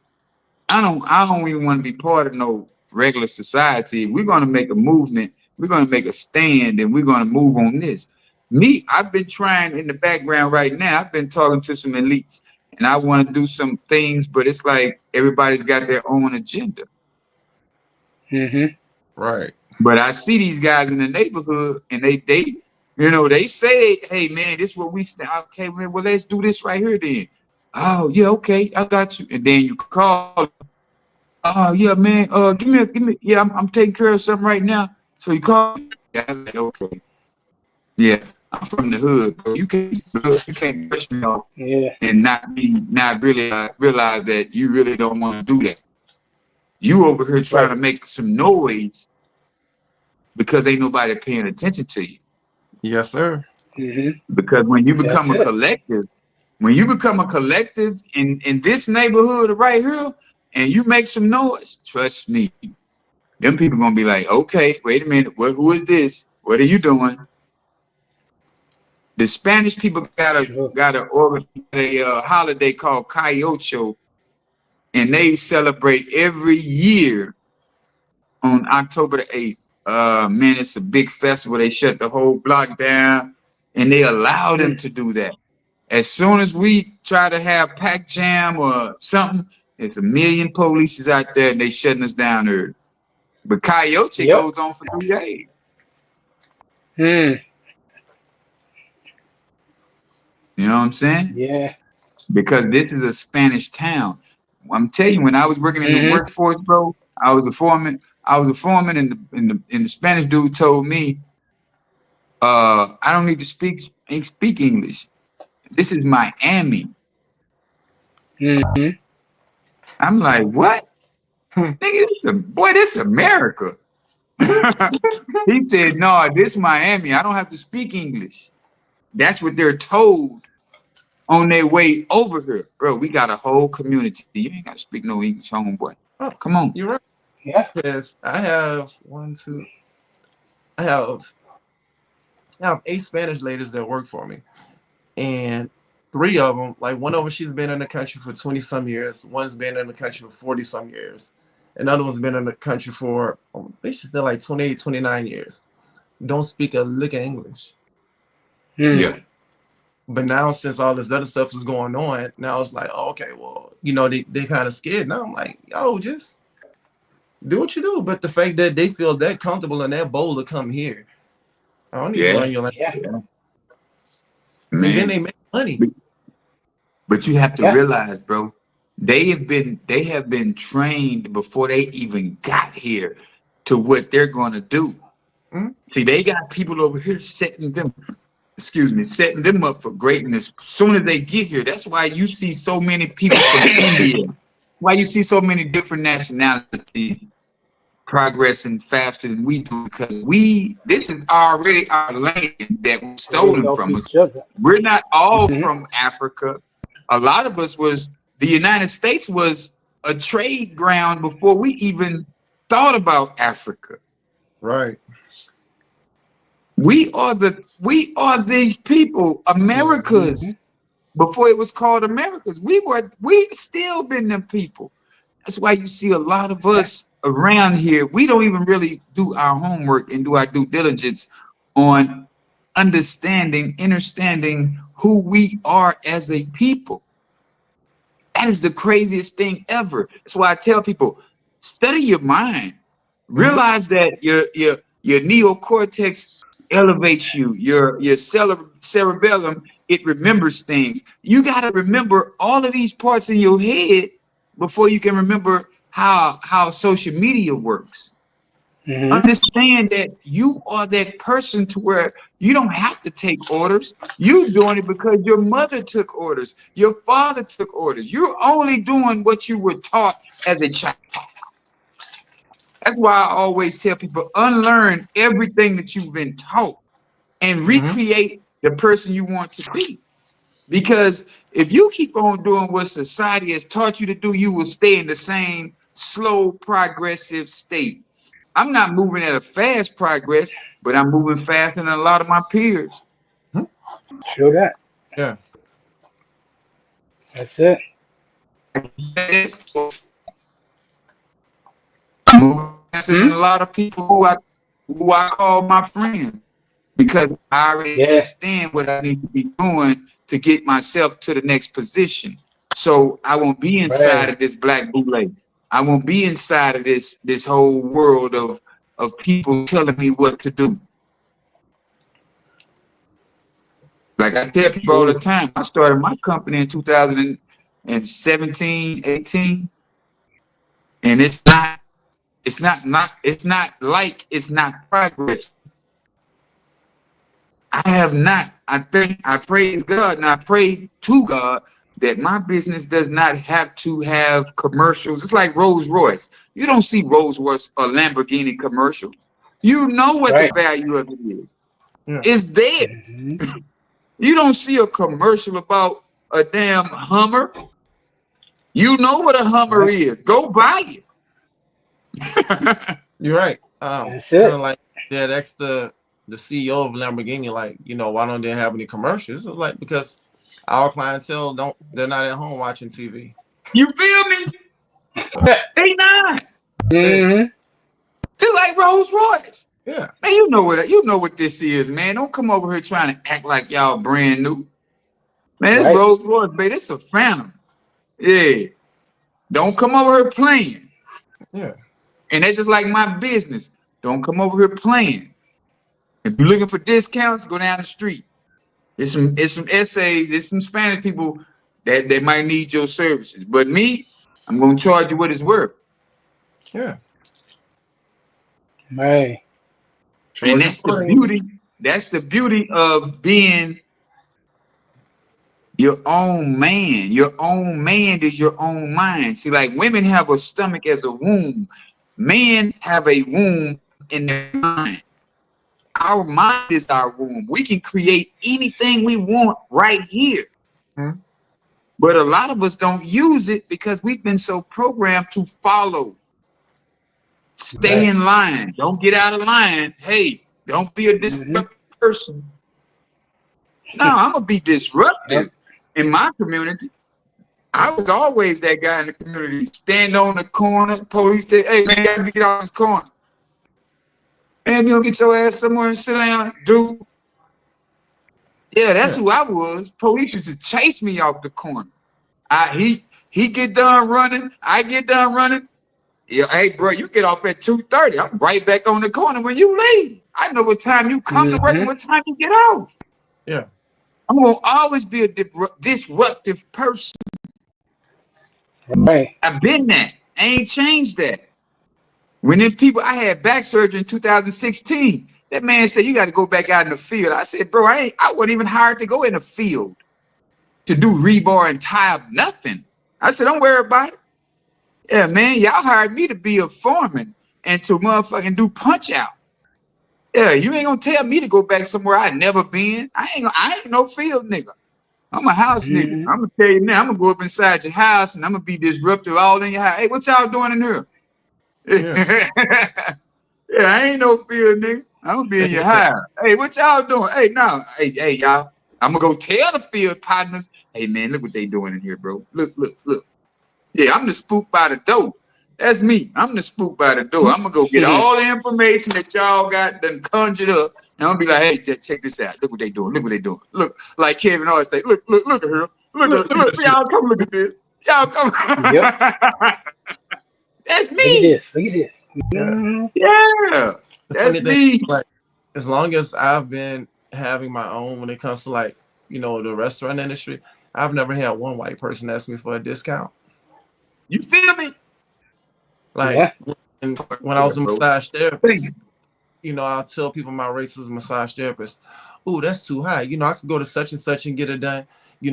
I don't even want to be part of no regular society. We're gonna make a movement, we're gonna make a stand, and we're gonna move on this. Me, I've been trying in the background right now. I've been talking to some elites and I want to do some things, but it's like everybody's got their own agenda. Hmm. Right. But I see these guys in the neighborhood and they say, hey man, this is what we stand. Okay, man, well, let's do this right here then. Oh, yeah, okay, I got you. And then you call, Oh yeah, man. Give me. Yeah, I'm taking care of something right now. So you call me? Yeah, I'm like, okay. Yeah, I'm from the hood, bro. You can't brush me off Yeah. and not really realize that you really don't want to do that. You over here trying Right. to make some noise because ain't nobody paying attention to you. Yes, sir. Mm-hmm. Because That's it. when you become a collective in this neighborhood right here, and you make some noise, trust me, them people gonna be like, okay, wait a minute, who is this? What are you doing? The Spanish people Sure. got a holiday called Cayocho, and they celebrate every year on October the 8th. Man, it's a big festival. They shut the whole block down, and they allow them Mm. to do that. As soon as we try to have pack jam or something, there's a million police out there, and they shutting us down early. But Coyote Yep. goes on for 3 days. Mm. You know what I'm saying? Yeah. Because this is a Spanish town. I'm telling you, when I was working in the Mm-hmm. workforce, bro, I was a foreman. And the Spanish dude told me, I don't need to speak English. This is Miami. Mm-hmm. I'm like, what? Nigga, this is America. He said, no, this Miami. I don't have to speak English. That's what they're told on their way over here. Bro, we got a whole community. You ain't got to speak no English, homeboy. Oh, Come on. you're right. Yeah. Because I have one, two, I have, I have 8 Spanish ladies that work for me. And 3 of them, like one of them, she's been in the country for 20 some years. One's been in the country for 40 some years. Another one's been in the country for, I think she's still like 28, 29 years. Don't speak a lick of English. Mm. Yeah. But now, since all this other stuff is going on, now it's like, oh, okay, well, they kind of scared. Now I'm like, yo, just do what you do. But the fact that they feel that comfortable and that bold to come here, I don't need to Yeah. learn your language. Yeah. Yeah. And then Man. they make money. But you have to Yeah. realize, bro, they have been trained before they even got here to what they're gonna do. Mhm. See, they got people over here setting them up for greatness soon as they get here. That's why you see so many people from India. Why you see so many different nationalities progressing faster than we do, because this is already our land that was They stolen help from us. each other. We're not all Mm-hmm. from Africa. A lot of us the United States was a trade ground before we even thought about Africa. Right. We are these people, Mm-hmm. Americas, before it was called Americas. We still been them people. That's why you see a lot of Yeah. us around here. We don't even really do our homework and do our due diligence on understanding who we are as a people. That is the craziest thing ever. That's why I tell people, study your mind. Mhm. Realize that your neocortex elevates you. Your cerebellum, it remembers things. You got to remember all of these parts in your head before you can remember how social media works. Mm-hmm. Understand that you are that person to where you don't have to take orders. You're doing it because your mother took orders, your father took orders. You're only doing what you were taught as a child. That's why I always tell people, unlearn everything that you've been taught and Mhm. recreate the person you want to be. Because if you keep on doing what society has taught you to do, you will stay in the same slow, progressive state. I'm not moving at a fast progress, but I'm moving faster than a lot of my peers. Mhm. Show that. Yeah. That's it. I'm moving faster than Hmm. a lot of people who I call my friends, because I already Yeah. understand what I need to be doing to get myself to the next position. So I won't be inside Right. of this Black Boulee. I won't be inside of this whole world of people telling me what to do. Like I tell people all the True. time, I started my company in 2017, 18, And it's not progress. I praise God and I pray to God that my business does not have to have commercials. It's like Rolls Royce. You don't see Rolls Royce or Lamborghini commercials. You know what the Right. value of it is. Yeah. It's there. Mhm. You don't see a commercial about a damn Hummer. You know what a Hummer Right. is. Go buy it. You're right. That's Kind it. of like that. That's the CEO of Lamborghini. Like, why don't they have any commercials? It's like because our clientele they're not at home watching TV. You feel me? They not. Yeah. Mhm. Just like Rolls Royce. Yeah. Man, you know what this is, man. Don't come over here trying to act like y'all brand new. Man, this Right. Rolls Royce, baby. It's a Phantom. Yeah. Don't come over here playing. Yeah. And that's just like my business. Don't come over here playing. If you're looking for discounts, go down the street. It's some essays, there's some Spanish people that might need your services. But me, I'm gonna charge you what it's worth. Yeah. Right. And Charge your that's the plane. beauty. That's the beauty of being your own man. Your own man is your own mind. See, like women have a stomach as a womb. Men have a womb in their mind. Our mind is our womb. We can create anything we want right here. Mhm. But a lot of us don't use it because we've been so programmed to follow. Stay Right. in line. Don't get out of line. Hey, don't be a Mhm. disruptive person. No, I'm gonna be Yep. disruptive in my community. I was always that guy in the community. Stand on the corner. Police say, "Hey man, you gotta get out this corner." Man, you don't get your ass somewhere and sit down, dude. Yeah, that's Yeah. who I was. Police used to chase me off the corner. He get done running. I get done running. Yeah, hey bro, you get off at 2:30. I'm right back on the corner when you leave. I know what time you come to work and Mhm. what time you get off. Yeah. I'm gonna always be a disruptive person. Right. I've been that. I ain't changed that. When them people, I had back surgery in 2016. That man said, you got to go back out in the field. I said, bro, I wasn't even hired to go in the field to do rebar and tie up nothing. I said, don't worry about it. Yeah, man, y'all hired me to be a foreman and to motherfucking do punch out. Yeah, you ain't gonna tell me to go back somewhere I never been. I ain't no field nigga. I'm a house nigga. Mhm. I'm gonna tell you now, I'm gonna go up inside your house and I'm gonna be disruptive all in your house. Hey, what y'all doing in here? Yeah. Yeah, I ain't no field nigga. I'm gonna be in your house. Hey, what y'all doing? Hey, no, hey, y'all. I'm gonna go tell the field partners, hey man, look what they doing in here, bro. Look. Yeah, I'm the spook by the door. That's me. I'm the spook by the door. I'm gonna go get all the information that y'all got done conjured up. And I'm gonna be like, hey, check this out. Look what they doing. Look what they doing. Look, like Kevin always say, look at her. Look at this shit. Y'all come look at this. Y'all come. Yep. That's Look at me. this. Look at this. Yeah. Mhm. Yeah, The funny that's thing, me. like, as long as I've been having my own when it comes to like, the restaurant industry, I've never had one white person ask me for a discount. You feel me? Like Yeah. when I Yeah, was a bro. massage Thank therapist, you. I'll tell people my rates as a massage therapist. Oh, that's too high. I could go to such and such and get it done. They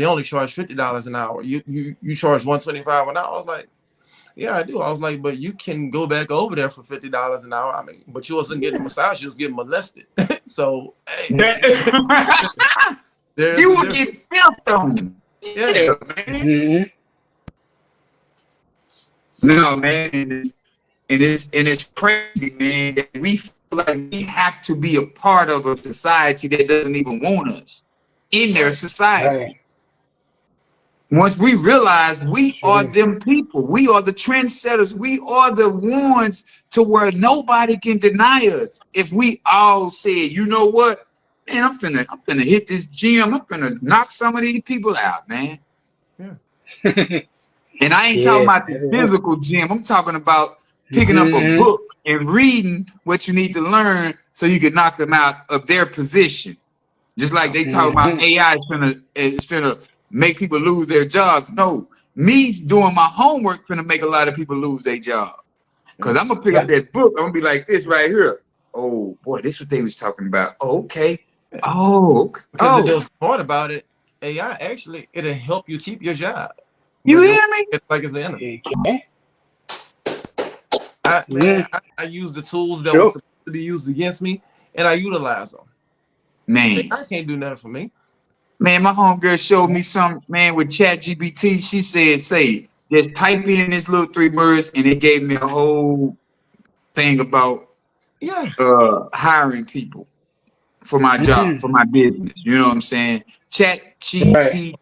only charge $50 an hour. You charge $125 an hour. I was like, yeah, I do. I was like, but you can go back over there for $50 an hour. I mean, but you wasn't getting a massage, you was getting molested. So hey, there's You a will difference. get filth on. Yeah. Yeah, man. Mhm. No, man, and it's crazy, man, that we feel like we have to be a part of a society that doesn't even want us in their Right. society. Right. Once we realize we are True. them people, we are the trendsetters, we are the ones to where nobody can deny us. If we all said, you know what, man, I'm finna hit this gym, I'm finna knock some of these people out, man. Yeah. And I ain't talking Yeah. about the Everyone. physical gym. I'm talking about picking up a Mhm. book and reading what you need to learn so you can knock them out of their position. Just like they talk about Mhm. AI is finna make people lose their jobs. No, me doing my homework finna make a lot of people lose their job. Cause I'm gonna pick up that book. I'm gonna be like this right here. Oh boy, this is what they was talking about. Oh, okay. Oh, Because if they're smart about it, AI actually it'll help you keep your job. You hear me? It's like it's the enemy. Okay. I use the tools that were supposed to be used against me, and I utilize them. Man, I can't do nothing for me. Man, my homegirl showed me some, man, with ChatGPT. She said, say, just type in this little 3 words, and it gave me a whole thing about hiring people for my job, for my business. You know what I'm saying? ChatGPT.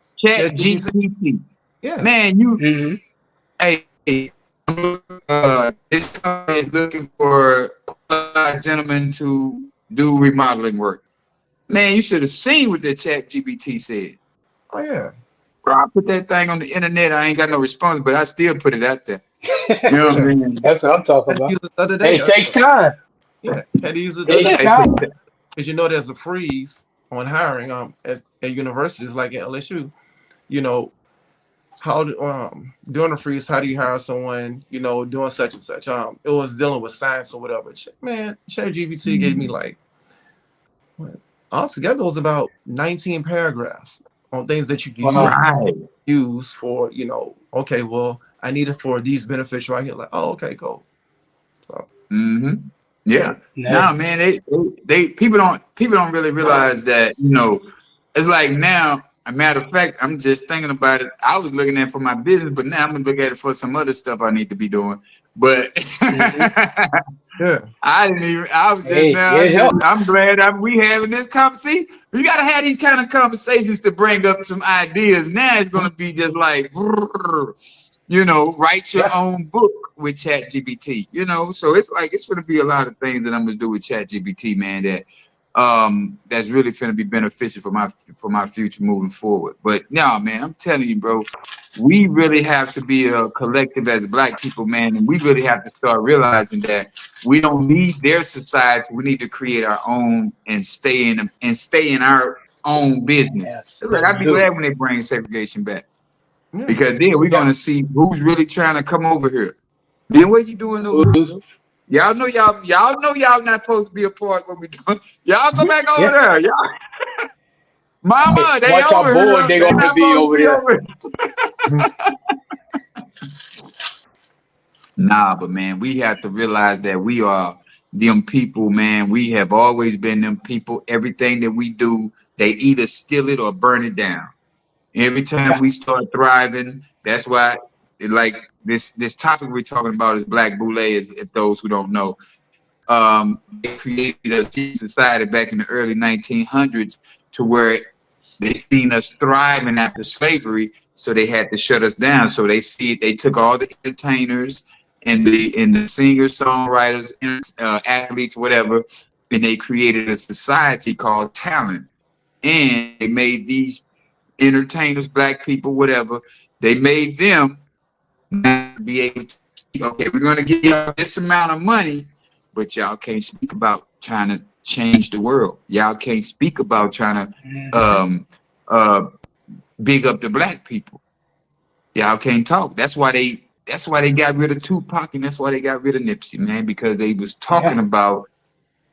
Yeah. Man, you, hey, this company is looking for a gentleman to do remodeling work. Man, you should have seen what the ChatGPT said. Oh yeah. Bro, I put that thing on the internet. I ain't got no response, but I still put it out there. You know what I mean? That's what I'm talking about. The other day, Hey, it takes time. Yeah, had to use it It takes time. because there's a freeze on hiring at universities like at LSU. How during the freeze, how do you hire someone? Doing such and such. It was dealing with science or whatever. Man, ChatGPT gave me like altogether it was about 19 paragraphs on things that you can use for. Okay, well, I need it for these benefits right here. Like, oh, okay, cool. So. Yeah. No, man, they people don't really realize that, it's like now, a matter of fact, I'm just thinking about it. I was looking at it for my business, but now I'm gonna look at it for some other stuff I need to be doing. But I'm glad we having this conversation. You gotta have these kind of conversations to bring up some ideas. Now it's gonna be just like write your own book with ChatGPT, so it's like it's going to be a lot of things that I'm going to do with ChatGPT, man, that's really going to be beneficial for my future moving forward. But no, man, I'm telling you, bro, we really have to be a collective as Black people, man, and we really have to start realizing that we don't need their society. We need to create our own and stay in our own business. Like, I'd be glad when they bring segregation back. Because then we're gonna see who's really trying to come over here. Then what you doing over here? Y'all know y'all not supposed to be a part of what we doing. Y'all go back over there. Y'all. Mama, they watch over how bored here. they're gonna be over there. Nah, but man, we have to realize that we are them people, man. We have always been them people. Everything that we do, they either steal it or burn it down. Every time we start thriving, that's why, like this topic we're talking about is Black Boulee. If those who don't know, they created a society back in the early 1900s to where they seen us thriving after slavery, so they had to shut us down. So they took all the entertainers and the singers, songwriters, athletes, whatever, and they created a society called talent, and they made these entertainers, Black people, whatever, they made them be able to, okay, we're going to give y'all this amount of money, but y'all can't speak about trying to change the world. Y'all can't speak about trying to big up the Black people. Y'all can't talk. That's why they got rid of Tupac, and that's why they got rid of Nipsey, man, because they was talking about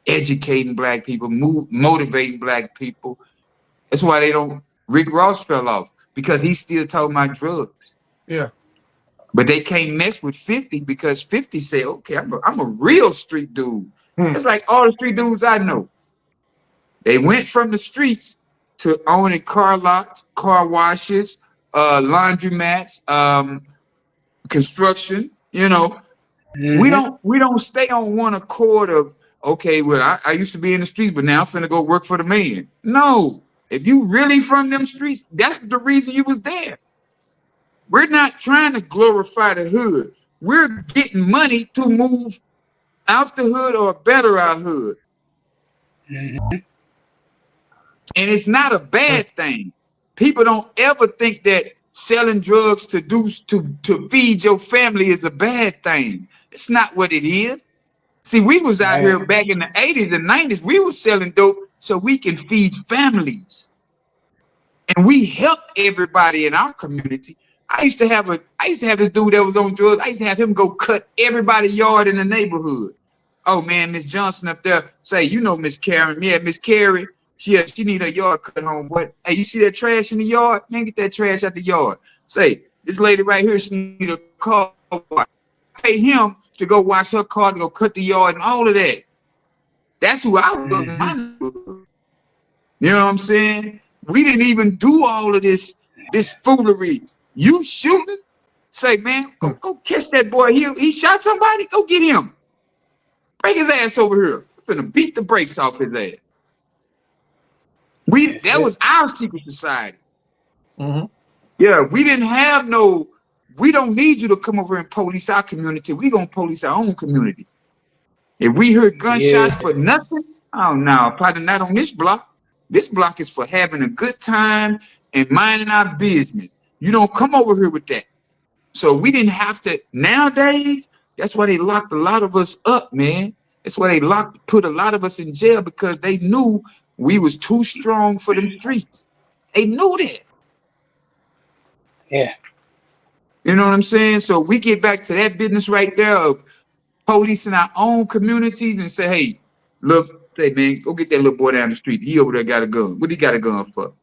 educating Black people, motivating Black people. That's why they don't. Rick Ross fell off because he's still talking about drugs. Yeah. But they can't mess with 50 because 50 said, okay, I'm a real street dude. It's like all the street dudes I know. They went from the streets to owning car lots, car washes, laundromats, construction. We don't stay on one accord of, okay, well, I used to be in the streets, but now I'm finna go work for the man. No. If you really from them streets, that's the reason you was there. We're not trying to glorify the hood. We're getting money to move out the hood or better our hood. And it's not a bad thing. People don't ever think that selling drugs to feed your family is a bad thing. It's not what it is. See, we was out here back in the 80s and 90s. We was selling dope so we can feed families. and we helped everybody in our community. I used to have this dude that was on drugs. I used to have him go cut everybody's yard in the neighborhood. Oh man, Miss Johnson up there, say, you know Miss Karen. Yeah, Miss Carrie. She need her yard cut, homeboy. Hey, you see that trash in the yard? Man, get that trash out the yard. Say, this lady right here, she need a car. Pay him to go wash her car, to go cut the yard and all of that. That's who I was in my neighborhood. You know what I'm saying? We didn't even do all of this foolery. You shooting? Say, man, go catch that boy. He shot somebody. Go get him. Bring his ass over here. We're finna beat the brakes off his ass. That was our secret society. Mm-hmm. Yeah, we didn't have no. We don't need you to come over and police our community. We gonna police our own community. If we heard gunshots for nothing, oh no, probably not on this block. This block is for having a good time and minding our business. You don't come over here with that. So we didn't have to. Nowadays, that's why they locked a lot of us up, man. That's why they put a lot of us in jail, because they knew we was too strong for them streets. They knew that. Yeah. You know what I'm saying? So we get back to that business right there of policing our own communities and say, hey, look, hey man, go get that little boy down the street. He over there got a gun. What he got a gun for?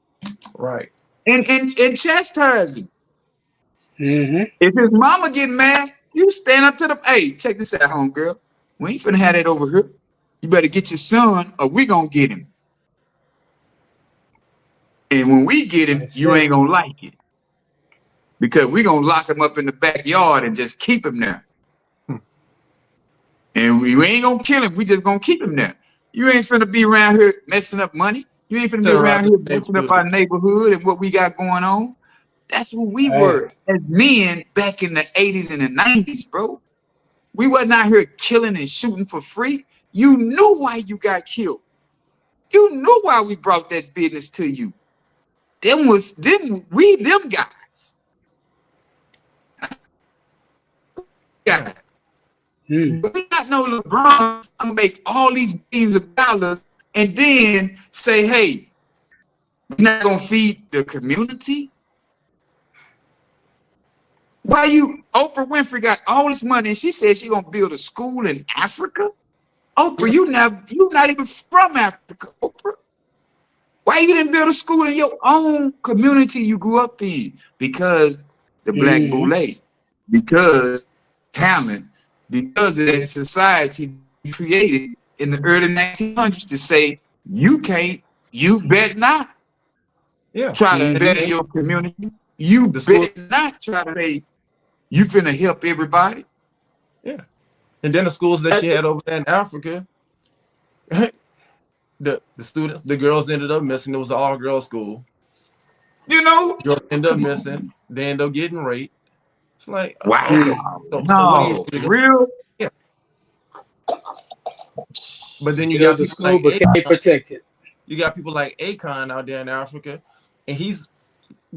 Right. And chastise him. Mm-hmm. If his mama get mad, you stand up to the, hey, check this out, homegirl. We ain't finna have that over here. You better get your son or we gonna get him. And when we get him, you ain't gonna like it. Because we gonna lock him up in the backyard and just keep him there. And we ain't gonna kill him. We just gonna keep him there. You ain't finna be around here messing up money. You ain't finna be around here messing up our neighborhood and what we got going on. That's what we were as men back in the 80s and the 90s, bro. We wasn't out here killing and shooting for free. You knew why you got killed. You knew why we brought that business to you. Them guys. Yeah. We got no LeBron to make all these billions of dollars and then say, hey, we're not gonna feed the community. Why Oprah Winfrey got all this money and she said she gonna build a school in Africa? Oprah, you not even from Africa, Oprah. Why you didn't build a school in your own community you grew up in? Because the Black Boulee, because talent, because of that society created in the early 1900s to say, you can't, you bet not try to better your community. You bet not try to say, you finna help everybody. Yeah. And then the schools that she had over there in Africa, the students, the girls ended up missing. It was an all-girls school. You know? Girls end up missing. They end up getting raped. It's like, wow. Okay. No, real? Yeah. But then you got people like protected. You got people like Akon out there in Africa, and he's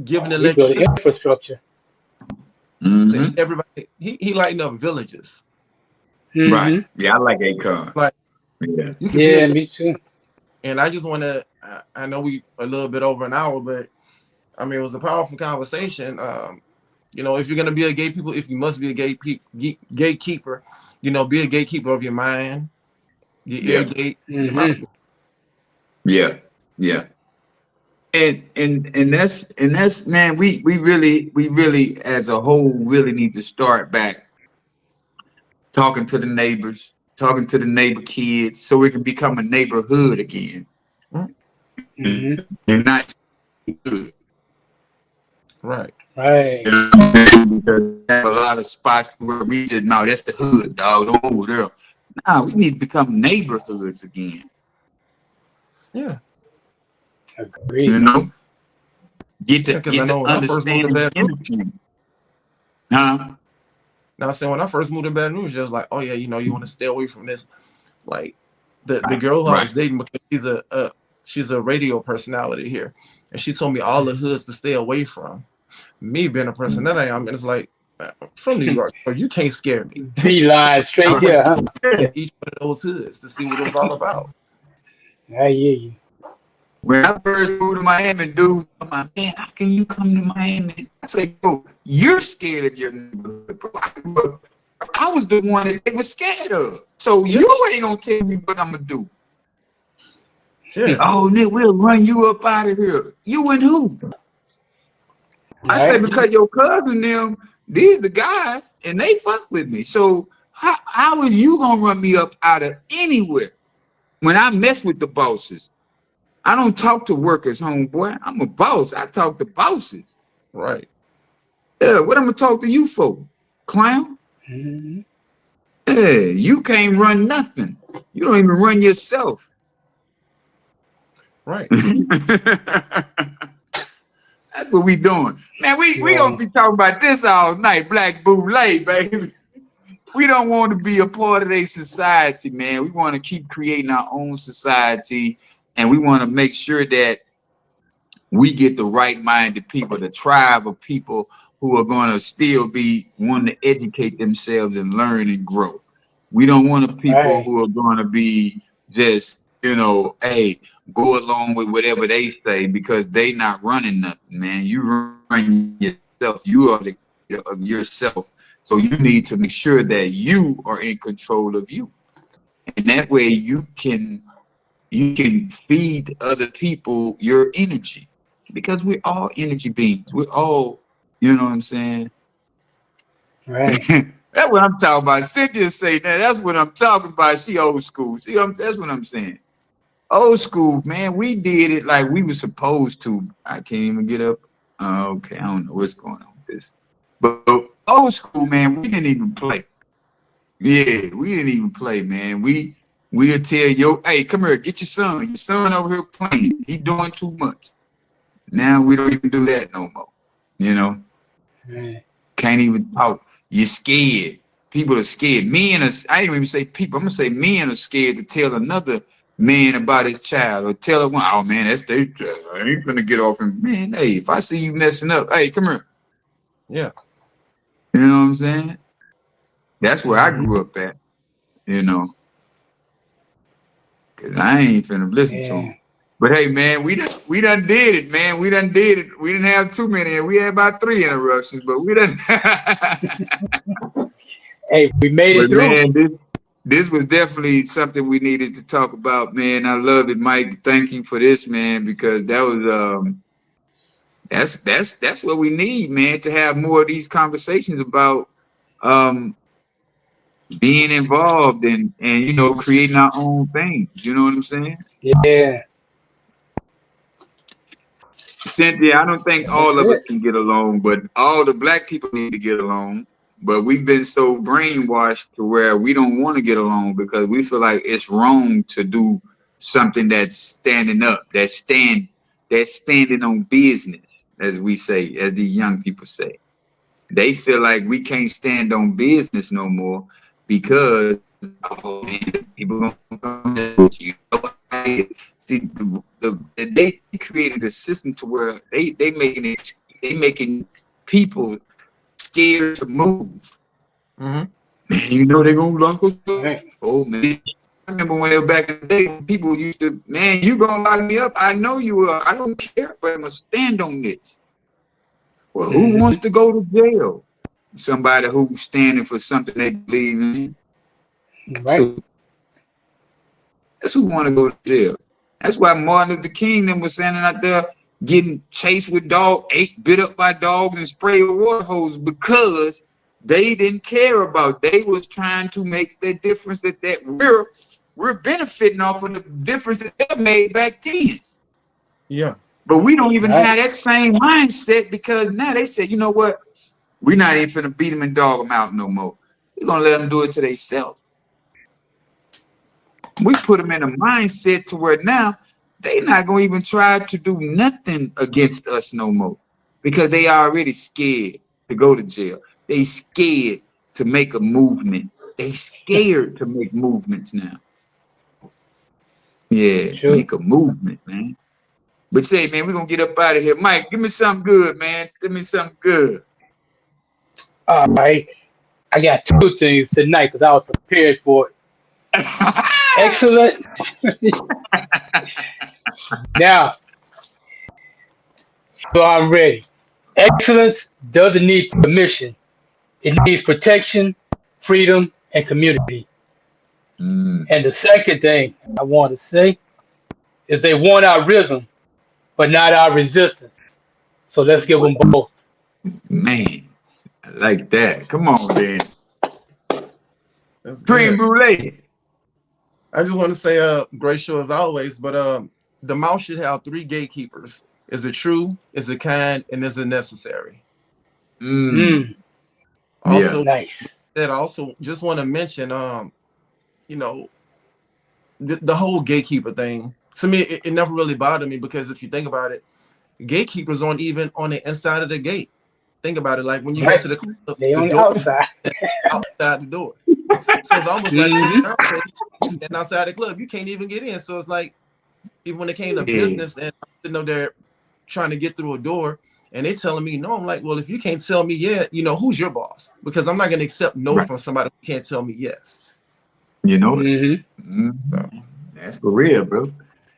giving electricity infrastructure. Mm-hmm. Everybody, he lighting up villages. Mm-hmm. Right. Yeah, I like Akon. Like, yeah, me too. And I just want to, I know we a little bit over an hour, but I mean, it was a powerful conversation. You know, if you're going to be a if you must be a gatekeeper, you know, be a gatekeeper of your mind, your ear gate, your mouth. Yeah. Yeah. And that's man, we really as a whole really need to start back talking to the neighbors, talking to the neighbor kids, so we can become a neighborhood again. Mm-hmm. And not good. Right. Right. You know, because have a lot of spots where we just that's the hood, dog. Over there. Nah, we need to become neighborhoods again. Yeah. Agreed. You know? Get to understand the industry. Huh? Now, saying when I first moved to Baton Rouge, I was like, oh yeah, you know, you want to stay away from this. Like the girl who I was dating, because she's a radio personality here, and she told me all the hoods to stay away from. Me being a person that I am, and it's like, I'm from New York, so you can't scare me. Beeline straight there, huh? Each one of those hoods to see what it was all about. I hear you. When I first moved to Miami, dude, I'm like, man, how can you come to Miami? I say, bro, you're scared of your neighborhood, bro. I was the one that they were scared of. So you ain't gonna tell me what I'm gonna do. Yeah. Oh, Nick, we'll run you up out of here. You and who? I say, because your cousin them, these the guys, and they fuck with me. So how are you gonna run me up out of anywhere? When I mess with the bosses, I don't talk to workers, homeboy. I'm a boss. I talk to bosses. Right. Yeah, what I'm gonna talk to you for? Clown? Mm-hmm. Yeah, you can't run nothing. You don't even run yourself. Right. That's what we doing. Man, we gonna be talking about this all night, Black Boulee, baby. We don't want to be a part of their society, man. We want to keep creating our own society, and we want to make sure that we get the right-minded people, the tribe of people who are going to still be wanting to educate themselves and learn and grow. We don't want the people who are going to be just, hey, go along with whatever they say because they not running nothing, man. You run yourself. You are the of yourself. So you need to make sure that you are in control of you. And that way you can feed other people your energy. Because we're all energy beings. We're all, you know what I'm saying? Right. That's what I'm talking about. Cynthia say that. That's what I'm talking about. She old school. See, that's what I'm saying. Old school, man. We did it like we were supposed to. I can't even get up. Okay, I don't know what's going on with this. But old school, man, we didn't even play. Yeah, we didn't even play, man. We'll tell hey, come here, get your son. Your son over here playing. He doing too much. Now we don't even do that no more. Can't even talk. You're scared. People are scared. I ain't even say people. I'm gonna say men are scared to tell another man about his child or tell him, oh man, that's their child. I ain't gonna get off him. Man, hey, if I see you messing up, hey, come here. Yeah. You know what I'm saying? That's where I grew up at. Cause I ain't finna listen to him. But hey, man, we done did it, man. We done did it. We didn't have too many. We had about 3 interruptions, but we done. Hey, we made it through. Man, this was definitely something we needed to talk about, man. I love it, Mike. Thank you for this, man, because that was that's what we need, man, to have more of these conversations about being involved and creating our own things. You know what I'm saying? Yeah. Cynthia, I don't think all of us can get along, but all the black people need to get along. But we've been so brainwashed to where we don't want to get along because we feel like it's wrong to do something that's standing up, that's standing on business, as we say, as the young people say. They feel like we can't stand on business no more because people gonna come with you. See, they created a system to where they making people scared to move. Mm-hmm. Man, they're gonna lock us up. Right. Oh man, I remember when they were back in the day, people used to, man, you gonna lock me up? I know you will. I don't care, but I'm gonna stand on this. Well, who wants to go to jail? Somebody who's standing for something they believe in. Right. So that's who want to go to jail. That's why Martin Luther King them was standing out there getting chased with bit up by dogs and sprayed with water hose because they didn't care about. They was trying to make the difference that we're benefiting off of the difference that they made back then. Yeah. But we don't even have that same mindset because now they said, you know what? We're not even finna beat them and dog them out no more. We're gonna let them do it to themselves. We put them in a mindset to where now they not gonna even try to do nothing against us no more because they already scared to go to jail. They scared to make a movement. They scared to make movements now. Yeah, make a movement, man. But say, man, we're gonna get up out of here. Mike, give me something good, man. Give me something good. All right. I got 2 things tonight because I was prepared for it. Excellent. Now, so I'm ready. Excellence doesn't need permission. It needs protection, freedom, and community. Mm, And the second thing I want to say is they want our rhythm, but not our resistance. So let's give them both. man, I like that. Come on, then. That's Cream good. brulee. I just want to say, great show as always. But the mouth should have three gatekeepers: is it true? Is it kind? And is it necessary? Mm, Mm, yeah. Also, nice. that I also just want to mention, you know, the whole gatekeeper thing. To me, it never really bothered me because if you think about it, gatekeepers aren't even on the inside of the gate. Think about it, like when you go Right. to the club, They the on the door outside. is outside the door. So it's almost like Hmm. say, you stand outside the club, you can't even get in. So it's like even when it came to Yeah. business and I'm sitting up there trying to get through a door and they telling me no, I'm like, well, if you can't tell me yeah, who's your boss? Because I'm not gonna accept no Right. from somebody who can't tell me yes. You know it. Hmm. So That's for real, bro.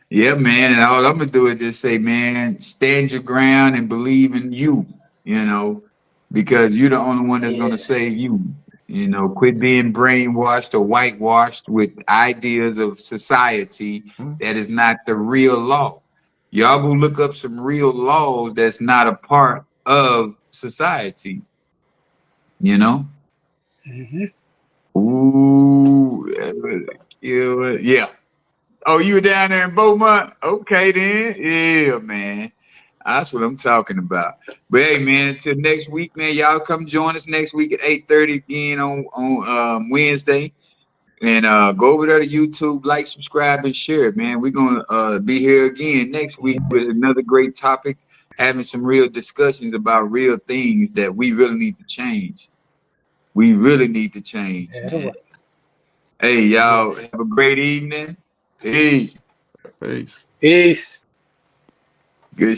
Yeah, man. And all I'm gonna do is just say, man, stand your ground and believe in you. You know, because you're the only one that's gonna Yeah. save you. You know, quit being brainwashed or whitewashed with ideas of society mm, that is not the real law. Y'all go look up some real laws that's not a part of society. You know. Hmm. Ooh, yeah. Oh, you were down there in Beaumont? Okay, then. Yeah, man. That's what I'm talking about. But hey, man, until next week, man, y'all come join us next week at 8:30 again on Wednesday. And go over there to YouTube, like, subscribe, and share, man. We're gonna be here again next week with another great topic, having some real discussions about real things that we really need to change. We really need to change, That'll man. work. Hey, Yes. y'all, have a great evening. Peace. peace. Peace. Good